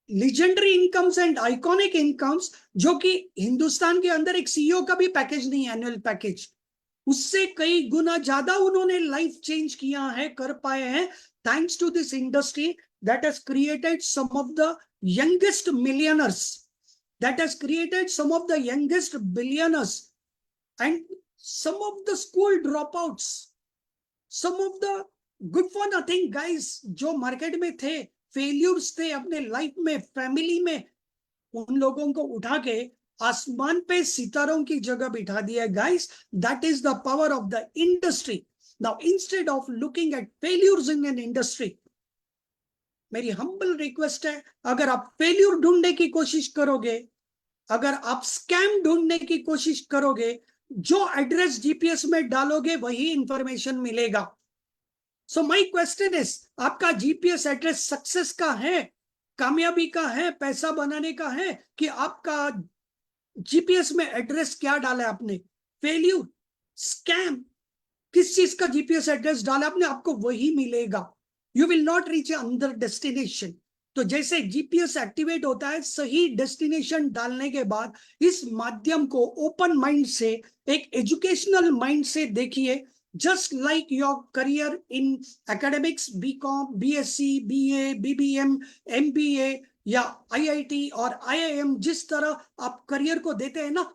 legendary incomes and iconic incomes, जो कि हिंदुस्तान के अंदर एक CEO का भी पैकेज नहीं, एनुअल पैकेज, उससे कई गुना ज्यादा उन्होंने लाइफ चेंज किया है, कर पाए हैं, thanks to this industry that has created some of the youngest millionaires, that has created some of the youngest billionaires, and some of the school dropouts, some of the good for nothing guys जो market में थे, failures थे अपने life में, family में, उन लोगों को उठा के आसमान पे सितारों की जगह बिठा दिया guys. That is the power of the industry. Now instead of looking at failures in an industry, मेरी हम्बल रिक्वेस्ट है, अगर आप फेल्यूर ढूंढने की कोशिश करोगे, अगर आप स्कैम ढूंढने की कोशिश करोगे, जो एड्रेस जीपीएस में डालोगे वही इंफॉर्मेशन मिलेगा. सो माय क्वेश्चन इज, आपका जीपीएस एड्रेस सक्सेस का है, कामयाबी का है, पैसा बनाने का है, कि आपका जीपीएस में एड्रेस क्या डाला है आपने? फेल्यूर, स्कैम, किस चीज का जीपीएस एड्रेस डाला आपने? आपको वही मिलेगा. You will not reach a another destination. तो जैसे जीपीएस एक्टिवेट होता है, सही डेस्टिनेशन डालने के बाद इस माध्यम को ओपन माइंड से, एक एजुकेशनल माइंड से देखिए. Just like your career in academics, BCom, BSc, BA, BBM, MBA या आईआईटी और आईआईएम, जिस तरह आप करियर को देते हैं ना,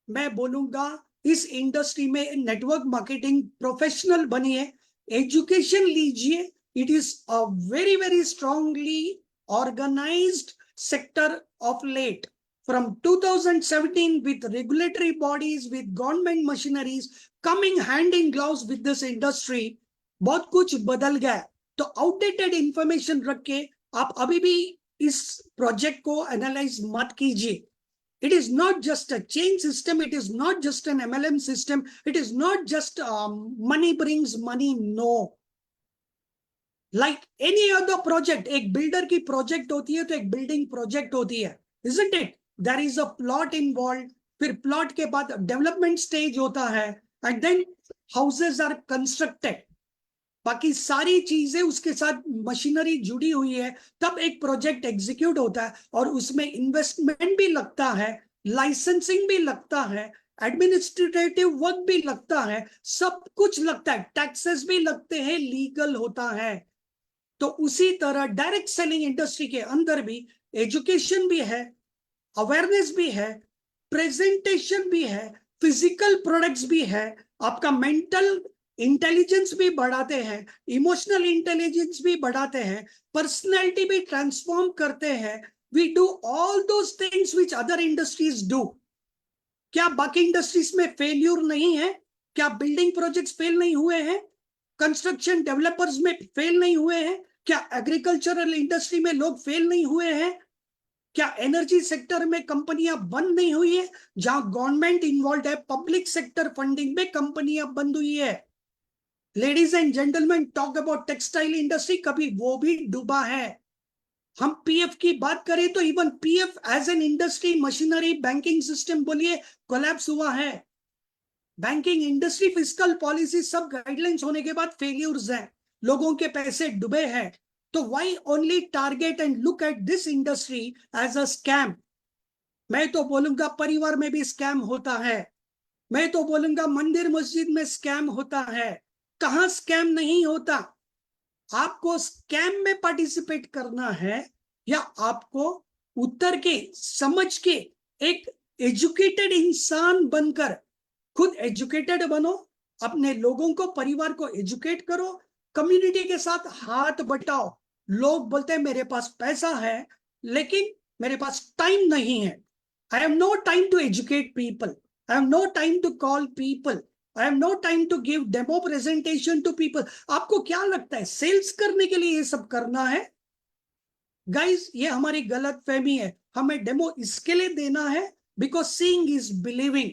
मैं बोलूंगा इस इंडस्ट्री में नेटवर्क मार्केटिंग प्रोफेशनल बनिए, एजुकेशन लीजिए. It is a very very strongly organized sector of late from 2017 with regulatory bodies, with government machineries coming hand in gloves with this industry. बहुत कुछ बदल गया. तो आउटडेटेड इंफॉर्मेशन रख के आप अभी भी इस प्रोजेक्ट को एनालाइज मत कीजिए. It is not just a chain system, it is not just an MLM system, it is not just money brings money. No. Like any other project, एक बिल्डर की प्रोजेक्ट होती है तो एक बिल्डिंग प्रोजेक्ट होती है, isn't it? There is a plot involved, फिर plot के बाद डेवलपमेंट स्टेज होता है, and then houses are constructed, बाकी सारी चीजें उसके साथ मशीनरी जुड़ी हुई है, तब एक प्रोजेक्ट एग्जीक्यूट होता है. और उसमें इन्वेस्टमेंट भी लगता है, लाइसेंसिंग भी लगता है, एडमिनिस्ट्रेटिव वर्क भी लगता है, सब कुछ लगता है, टैक्सेस भी लगते हैं, लीगल होता है. तो उसी तरह डायरेक्ट सेलिंग इंडस्ट्री के अंदर भी एजुकेशन भी है, अवेयरनेस भी है, प्रेजेंटेशन भी है, फिजिकल प्रोडक्ट्स भी है, आपका मेंटल इंटेलिजेंस भी बढ़ाते हैं, इमोशनल इंटेलिजेंस भी बढ़ाते हैं, पर्सनैलिटी भी ट्रांसफॉर्म करते हैं. We do all those things which other industries do. क्या बाकी इंडस्ट्रीज में फेल्यूर नहीं है? क्या बिल्डिंग प्रोजेक्ट्स फेल नहीं हुए हैं? कंस्ट्रक्शन डेवलपर्स में फेल नहीं हुए हैं? क्या एग्रीकल्चरल इंडस्ट्री में लोग फेल नहीं हुए हैं? क्या एनर्जी सेक्टर में कंपनियां बंद नहीं हुई है? जहां गवर्नमेंट इन्वॉल्व है, पब्लिक सेक्टर फंडिंग में कंपनियां बंद हुई है. Ladies and gentleman, talk about textile industry, कभी वो भी डूबा है. हम पीएफ की बात करें तो even PF as an industry, machinery, banking system बोलिए, कोलैप्स हुआ है. बैंकिंग इंडस्ट्री, फिस्कल पॉलिसी, सब गाइडलाइंस होने के बाद फेल्यूर्स हैं, लोगों के पैसे डूबे हैं. तो why only target and look at this industry as a scam? मैं तो बोलूंगा परिवार में भी स्कैम होता है, मैं तो बोलूंगा मंदिर मस्जिद में स्कैम होता है. कहां स्कैम नहीं होता? आपको स्कैम में पार्टिसिपेट करना है या आपको उतर के, समझ के, एक एजुकेटेड इंसान बनकर, खुद एजुकेटेड बनो, अपने लोगों को, परिवार को एजुकेट करो, कम्युनिटी के साथ हाथ बटाओ. लोग बोलते हैं मेरे पास पैसा है लेकिन मेरे पास टाइम नहीं है. I have no time to educate people, I have no time to call people, I have no time to give demo presentation to people. आपको क्या लगता है सेल्स करने के लिए ये सब करना है? गाइस, ये हमारी गलत फहमी है. हमें डेमो इसके लिए देना है बिकॉज सीइंग इज बिलीविंग.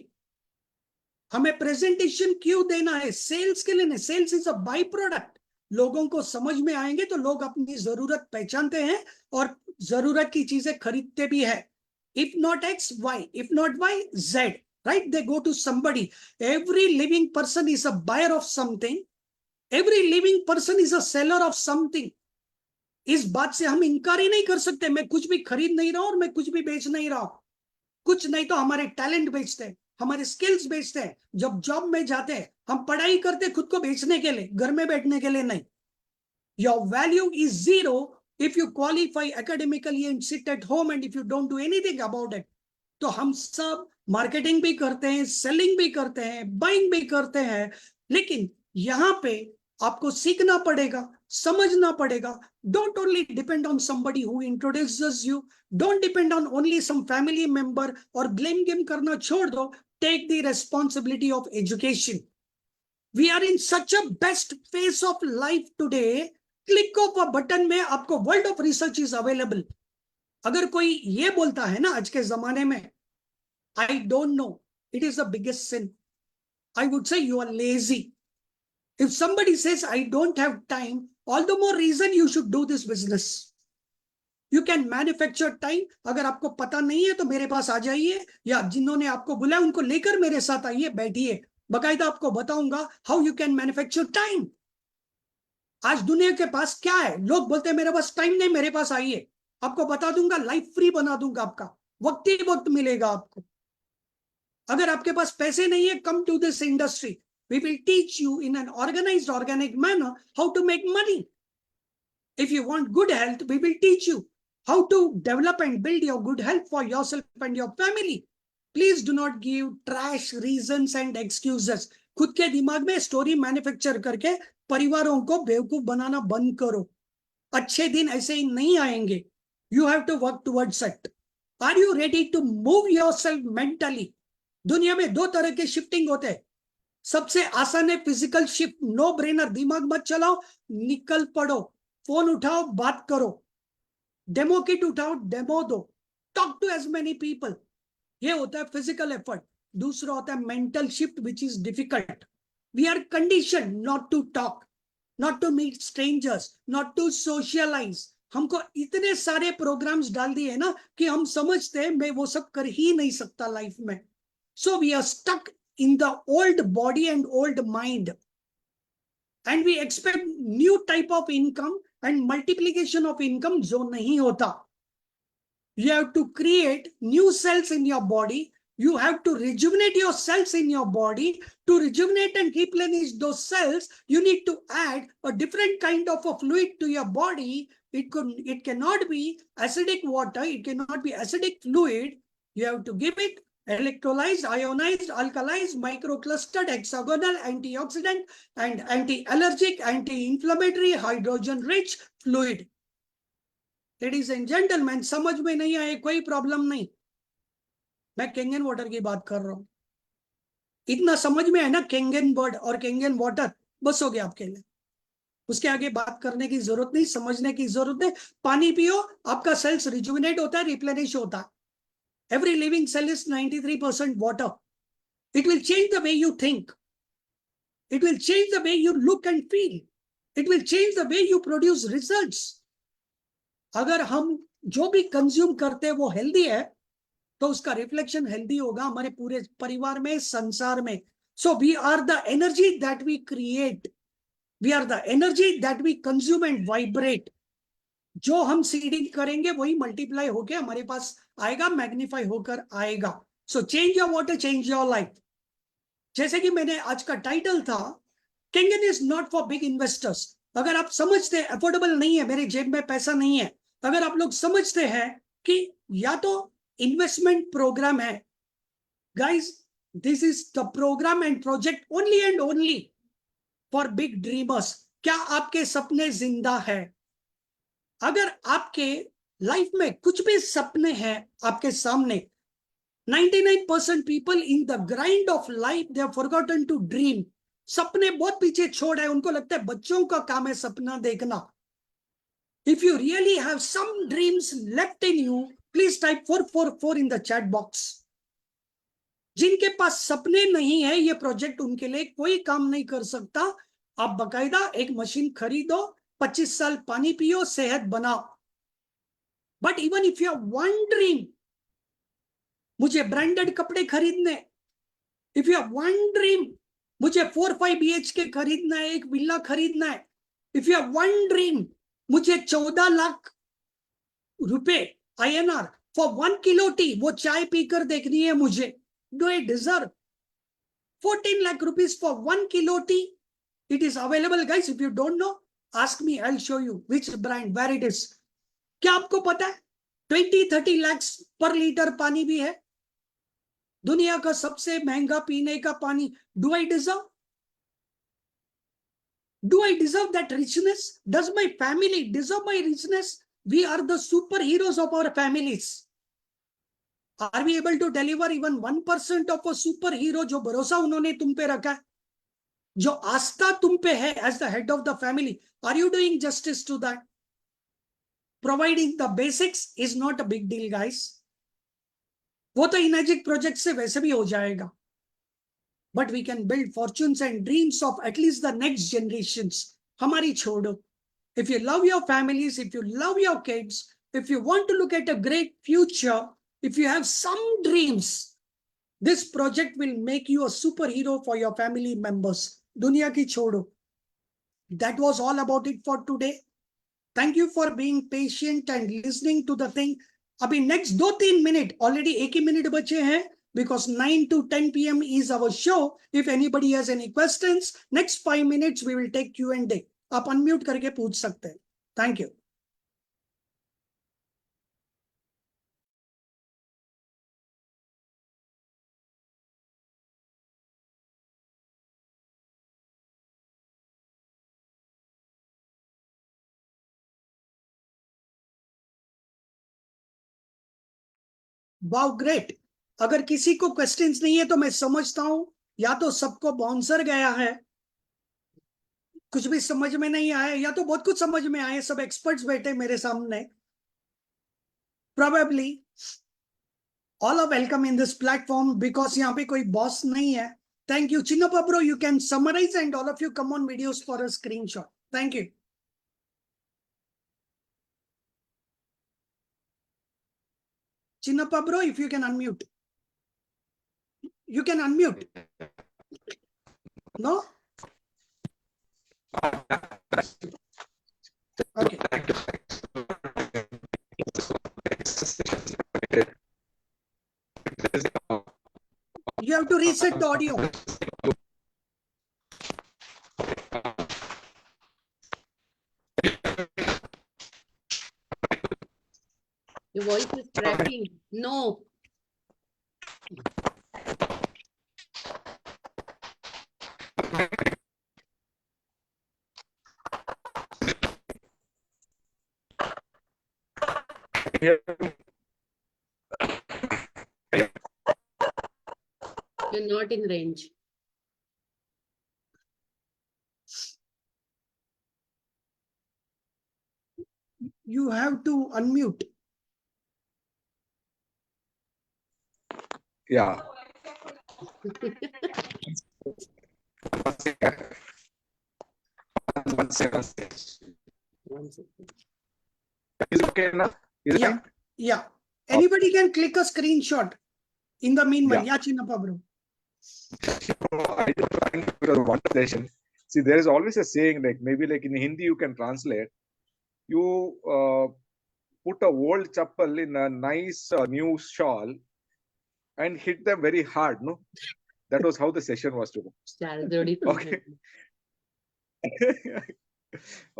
हमें प्रेजेंटेशन क्यों देना है? सेल्स के लिए नहीं. Sales is a byproduct. लोगों को समझ में आएंगे तो लोग अपनी जरूरत पहचानते हैं और जरूरत की चीजें खरीदते भी है. If not X, Y, if not Y, Z, right? They go to somebody. Every living person is a buyer of something. Every living person is a seller of something. इस बात से हम इनकार ही नहीं कर सकते. मैं कुछ भी खरीद नहीं रहा और मैं कुछ भी बेच नहीं रहा. कुछ नहीं तो हमारे टैलेंट बेचते हैं, हमारे स्किल्स बेचते हैं. जब जॉब में जाते हैं हम पढ़ाई करते हैं खुद को बेचने के लिए, घर में बैठने के लिए नहीं. Your value is zero if you qualify academically and sit at home and if you don't do anything about it, तो हम सब मार्केटिंग भी करते हैं, सेलिंग भी करते हैं, बाइंग भी करते हैं, लेकिन यहाँ पे आपको सीखना पड़ेगा, समझना पड़ेगा. Don't only depend on somebody who introduces you. Don't depend on only some family member और blame game करना छोड़ दो. Take the responsibility of education. We are in such a best phase of life today. Click of a button में आपको world of research is available. अगर कोई ये बोलता है ना आज के जमाने में, I don't know, it is the biggest sin. I would say you are lazy. If somebody says I don't have time, all the more reason you should do this business. You can manufacture time. अगर आपको पता नहीं है तो मेरे पास आ जाइए, या जिन्होंने आपको बुलाया उनको लेकर मेरे साथ आइए, बैठिए, बकायदा आपको बताऊंगा how you can manufacture time. आज दुनिया के पास क्या है? लोग बोलते हैं मेरे पास टाइम नहीं, मेरे पास आइए, आपको बता दूंगा, लाइफ फ्री बना दूंगा, आपका वक्त ही वक्त मिलेगा आपको. अगर आपके पास पैसे नहीं है, come to this industry. We will teach you in an organized, organic manner how to make money. If you want good health, we will teach you how to develop and build your good health for yourself and your family. Please do not give trash reasons and excuses. खुद के दिमाग में story manufacture करके परिवारों को बेवकूफ बनाना बंद करो. अच्छे दिन ऐसे ही नहीं आएंगे. You have to work towards it. Are you ready to move yourself mentally? दुनिया में दो तरह के शिफ्टिंग होते हैं. सबसे आसान है फिजिकल शिफ्ट, नो ब्रेनर, दिमाग मत चलाओ, निकल पड़ो, फोन उठाओ, बात करो, डेमो किट उठाओ, डेमो दो, talk to as many people. ये होता है फिजिकल एफर्ट. दूसरा होता है mental shift, which is difficult. We are condition not to talk, not to meet strangers, not to socialise. हमको इतने सारे प्रोग्राम्स डाल दिए ना कि हम समझते हैं मैं वो सब कर ही नहीं सकता लाइफ में. So we are stuck in the old body and old mind, and we expect new type of income and multiplication of income जो नहीं होता. You have to create new cells in your body. You have to rejuvenate your cells in your body. To rejuvenate and replenish those cells, you need to add a different kind of a fluid to your body. It cannot be acidic water, it cannot be acidic fluid. You have to give it electrolyzed, ionized, alkalized, microclustered, hexagonal, antioxidant and anti-allergic, anti-inflammatory, hydrogen-rich fluid. Ladies and gentlemen, समझ में नहीं आए कोई problem नहीं, मैं Kangen water की बात कर रहा हूं. इतना समझ में है ना, केंगन बर्ड और केंगन वाटर, बस हो गया आपके लिए. उसके आगे बात करने की जरूरत नहीं, समझने की जरूरत है. पानी पियो, आपका सेल्स रिजुविनेट होता है, रिप्लेनिश होता है. Every living cell is 93% water. It will change the way you think. It will change the way you look and feel. It will change the way you produce results. अगर हम जो भी consume करते हैं वो healthy है तो उसका रिफ्लेक्शन हेल्दी होगा हमारे पूरे परिवार में, संसार में. So we are the energy that we create. We are the energy that we consume and vibrate. जो हम सीडिंग करेंगे वही मल्टीप्लाई होके हमारे पास आएगा, मैग्नीफाई होकर आएगा. So change your water, change your life. जैसे कि मैंने आज का टाइटल था, Kangen is not for big investors. अगर आप समझते हैं अफोर्डेबल नहीं है, मेरे जेब में पैसा नहीं है, अगर आप लोग समझते हैं कि या तो इन्वेस्टमेंट प्रोग्राम है, guys this is the programme and project only and only for big dreamers. क्या आपके सपने जिंदा है? अगर आपके लाइफ में कुछ भी सपने हैं आपके सामने, 99% people in the grind of life they have forgotten to dream. सपने बहुत पीछे छोड़ है, उनको लगता है बच्चों का काम है सपना देखना. If you really have some dreams left in you, please type 444 in the chat box. जिनके पास सपने नहीं है, ये प्रोजेक्ट उनके लिए कोई काम नहीं कर सकता. आप बकायदा एक मशीन खरीदो, 25 साल पानी पियो, सेहत बनाओ. But even if you have one dream, मुझे ब्रांडेड कपड़े खरीदने, if you have one dream, मुझे 4-5 BHK खरीदना है, एक विला खरीदना है, if you have one dream, मुझे 14 लाख रुपए INR फॉर 1 किलो टी, वो चाय पीकर देखनी है मुझे. Do I deserve 14 lakh rupees for 1 kilo tea? It is available, guys. If you don't know, ask me, I'll show you which brand, where it is. क्या आपको पता है 20-30 lakhs पर लीटर पानी भी है, दुनिया का सबसे महंगा पीने का पानी। Do I deserve? Do I deserve that richness? Does my family deserve my richness? We are the superheroes of our families. Are we able to deliver even 1% of a superhero जो भरोसा उन्होंने तुम पे रखा है, जो आस्था तुम पे है as the head of the family? Are you doing justice to that? Providing the basics is not a big deal, guys. वो तो इनर्जिक प्रोजेक्ट से वैसे भी हो जाएगा, but we can build fortunes and dreams of at least the next generations. हमारी छोड़ो. If you love your families, if you love your kids, if you want to look at a great future, if you have some dreams, this project will make you a superhero for your family members. दुनिया की छोड़ो. That was all about it for today. Thank you for being patient and listening to the thing. अभी next 2-3 minute, already 1 ही minute बचे हैं, because 9 to 10 p.m. is our show. If anybody has any questions, next 5 minutes we will take Q&A. आप unmute करके पूछ सकते हैं. Thank you. Wow great. अगर किसी को क्वेश्चंस नहीं है तो मैं समझता हूं या तो सबको बाउंसर गया है, कुछ भी समझ में नहीं आया, या तो बहुत कुछ समझ में आए, सब एक्सपर्ट्स बैठे मेरे सामने. Probably all are welcome in this platform because यहाँ पे कोई बॉस नहीं है. Thank you Chinnappa bro, you can summarise and all of you come on videos for a screenshot. Thank you. Chinnappa bro, if you can unmute. You can unmute. No? Okay. You have to reset the audio. Your voice is cracking. No. Yeah. You're not in range. You have to unmute. Yeah. One second. Is it okay now? Is it Yeah. fine? Yeah. Anybody can click a screenshot. In the meanwhile, yeah, Chinnappa bro. I don't know because of one session. See, there is always a saying like maybe like in Hindi you can translate. You put a old chappal in a nice new shawl and hit them very hard. No, that was how the session was today. Okay.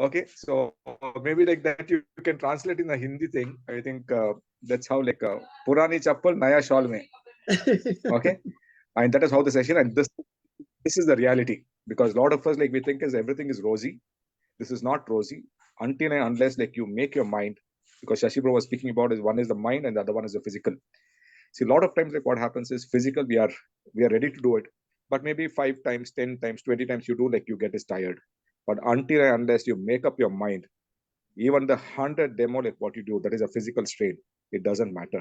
Okay, so maybe like that you can translate in a Hindi thing. I think that's how like Purani chappal naya shawl mein. Okay, and that is how the session, and this is the reality, because a lot of us like we think is everything is rosy. This is not rosy until and unless like you make your mind, because Shashi bro was speaking about is one is the mind and the other one is the physical. See, a lot of times like what happens is physical we are ready to do it, but maybe 5 times, 10 times, 20 times you do, like you get is tired. But until and unless you make up your mind, even the 100 demo like what you do, that is a physical strain, it doesn't matter.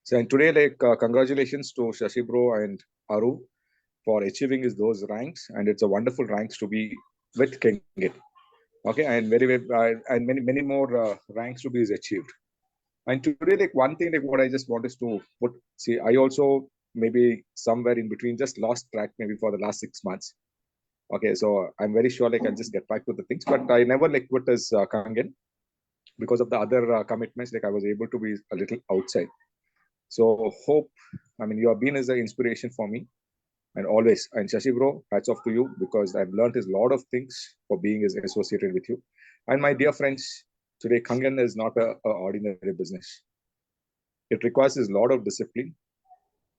So and today like congratulations to Shashi bro and Aru for achieving those ranks, and it's a wonderful ranks to be with Kengin. Okay, and and many more ranks to be achieved. And today like one thing like what I just want is to put, see, I also maybe somewhere in between just lost track maybe for the last 6 months. Okay, so I'm very sure like I'll just get back to the things, but I never like quit as Kangen because of the other commitments. Like I was able to be a little outside. So hope, I mean, you have been as an inspiration for me, and always. And Shashi bro, hats off to you, because I've learned a lot of things for being associated with you. And my dear friends, Today, Kangen is not a ordinary business. It requires a lot of discipline.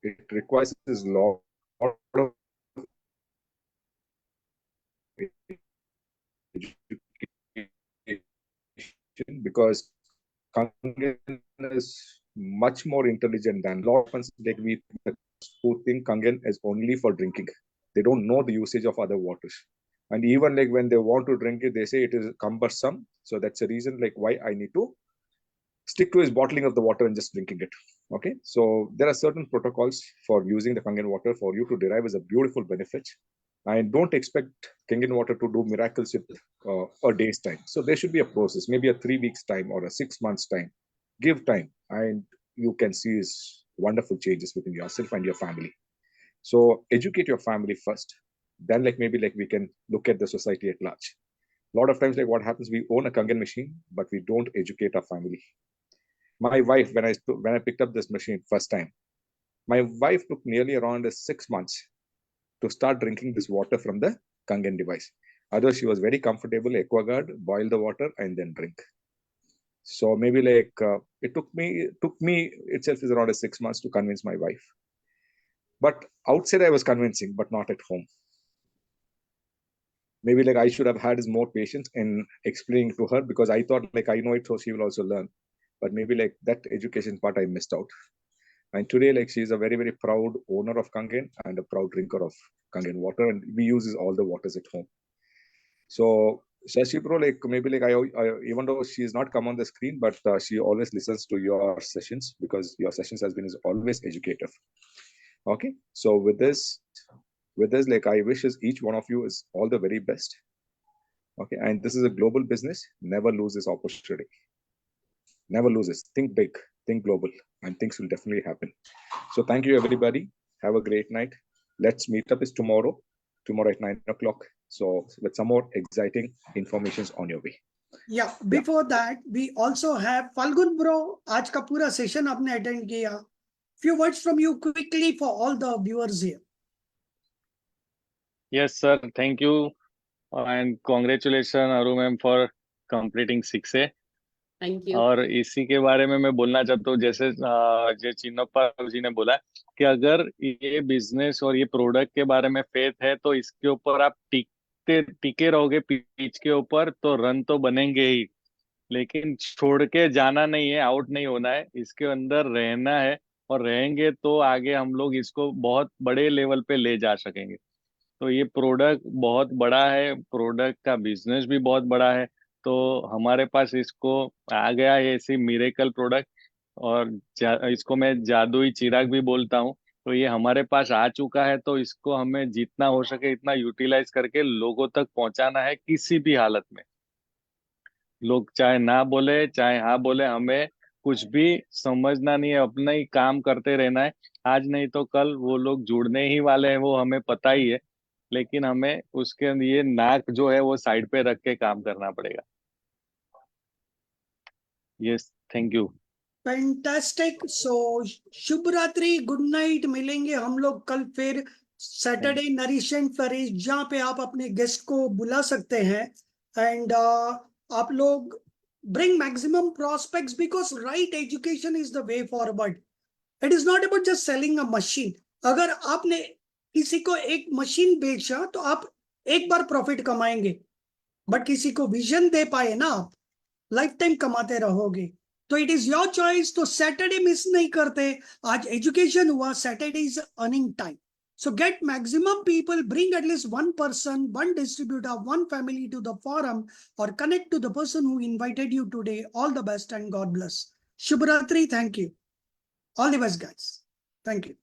It requires a lot of education, because Kangen is much more intelligent than a lot of us, like we who think Kangen is only for drinking. They don't know the usage of other waters. And even like when they want to drink it, they say it is cumbersome. So that's the reason like why I need to stick to his bottling of the water and just drinking it. Okay. So there are certain protocols for using the Kangen water for you to derive as a beautiful benefit. And don't expect Kangen water to do miracles with a day's time. So there should be a process, maybe a 3 weeks time or a 6 months time. Give time and you can see wonderful changes within yourself and your family. So educate your family first. Then like maybe like we can look at the society at large. A lot of times like what happens, we own a Kangen machine, but we don't educate our family. My wife, when I picked up this machine first time, my wife took nearly around 6 months to start drinking this water from the Kangen device. Otherwise, she was very comfortable, AquaGuard, boil the water and then drink. So maybe like it took me itself is around 6 months to convince my wife. But outside I was convincing, but not at home. Maybe like I should have had more patience in explaining to her, because I thought like I know it, so she will also learn. But maybe like that education part I missed out. And today, like she's a very, very proud owner of Kangen and a proud drinker of Kangen water. And we use all the waters at home. So Shashi bro, like maybe like I even though she's not come on the screen, but she always listens to your sessions, because your sessions has been always educative. Okay. So with this, like I wish each one of you is all the very best. Okay. And this is a global business. Never lose this opportunity. Never lose this. Think big, think global, and things will definitely happen. So thank you, everybody. Have a great night. Let's meet up tomorrow at 9 o'clock. So with some more exciting informations on your way. Yeah, before that, we also have Falgun bro. आज का पूरा session आपने attend किया. Few words from you quickly for all the viewers here. Yes, sir. Thank you. And congratulations, Aru ma'am, for completing 6A. Thank you. और इसी के बारे में मैं बोलना चाहता हूँ, जैसे जो चिन्नप्पा जी ने बोला कि अगर ये बिजनेस और ये प्रोडक्ट के बारे में फेथ है तो इसके ऊपर आप टिके रहोगे पिच के ऊपर तो रन तो बनेंगे ही, लेकिन छोड़ के जाना नहीं है, आउट नहीं होना है, इसके अंदर रहना है और रहेंगे तो आगे हम लोग इसको बहुत बड़े लेवल पे ले जा सकेंगे। तो ये प्रोडक्ट बहुत बड़ा है, प्रोडक्ट का बिजनेस भी बहुत बड़ा है, तो हमारे पास इसको आ गया है ऐसी मिरेकल प्रोडक्ट, और इसको मैं जादुई चिराग भी बोलता हूँ। तो ये हमारे पास आ चुका है, तो इसको हमें जितना हो सके इतना यूटिलाइज करके लोगों तक पहुंचाना है किसी भी हालत में। लोग चाहे ना बोले चाहे हाँ बोले, हमें कुछ भी समझना नहीं है, अपना ही काम करते रहना है। आज नहीं तो कल वो लोग जुड़ने ही वाले हैं, वो हमें पता ही है, लेकिन हमें उसके लिए नाक जो है वो साइड पे रख के काम करना पड़ेगा। Yes, thank you. फैंटास्टिक। सो शुभ रात्रि, गुड नाइट। मिलेंगे हम लोग कल फिर सैटरडे नरिश एंड फरिश, जहाँ पे आप अपने गेस्ट को बुला सकते हैं। एंड आप लोग bring maximum prospects, because right education is the way forward. It is not about just selling a machine. अगर आपने किसी को एक मशीन बेचा तो आप एक बार प्रॉफिट कमाएंगे, बट किसी को विजन दे पाए ना, आप लाइफ टाइम कमाते रहोगे। तो इट इज योर चॉइस। तो सैटरडे मिस नहीं करते। आज एजुकेशन हुआ, Saturday is earning time. So get maximum people, bring at least one person, one distributor, one family to the forum, or connect to the person who invited you today. All the best and God bless. Shubh Ratri. Thank you. All the best, guys. Thank you.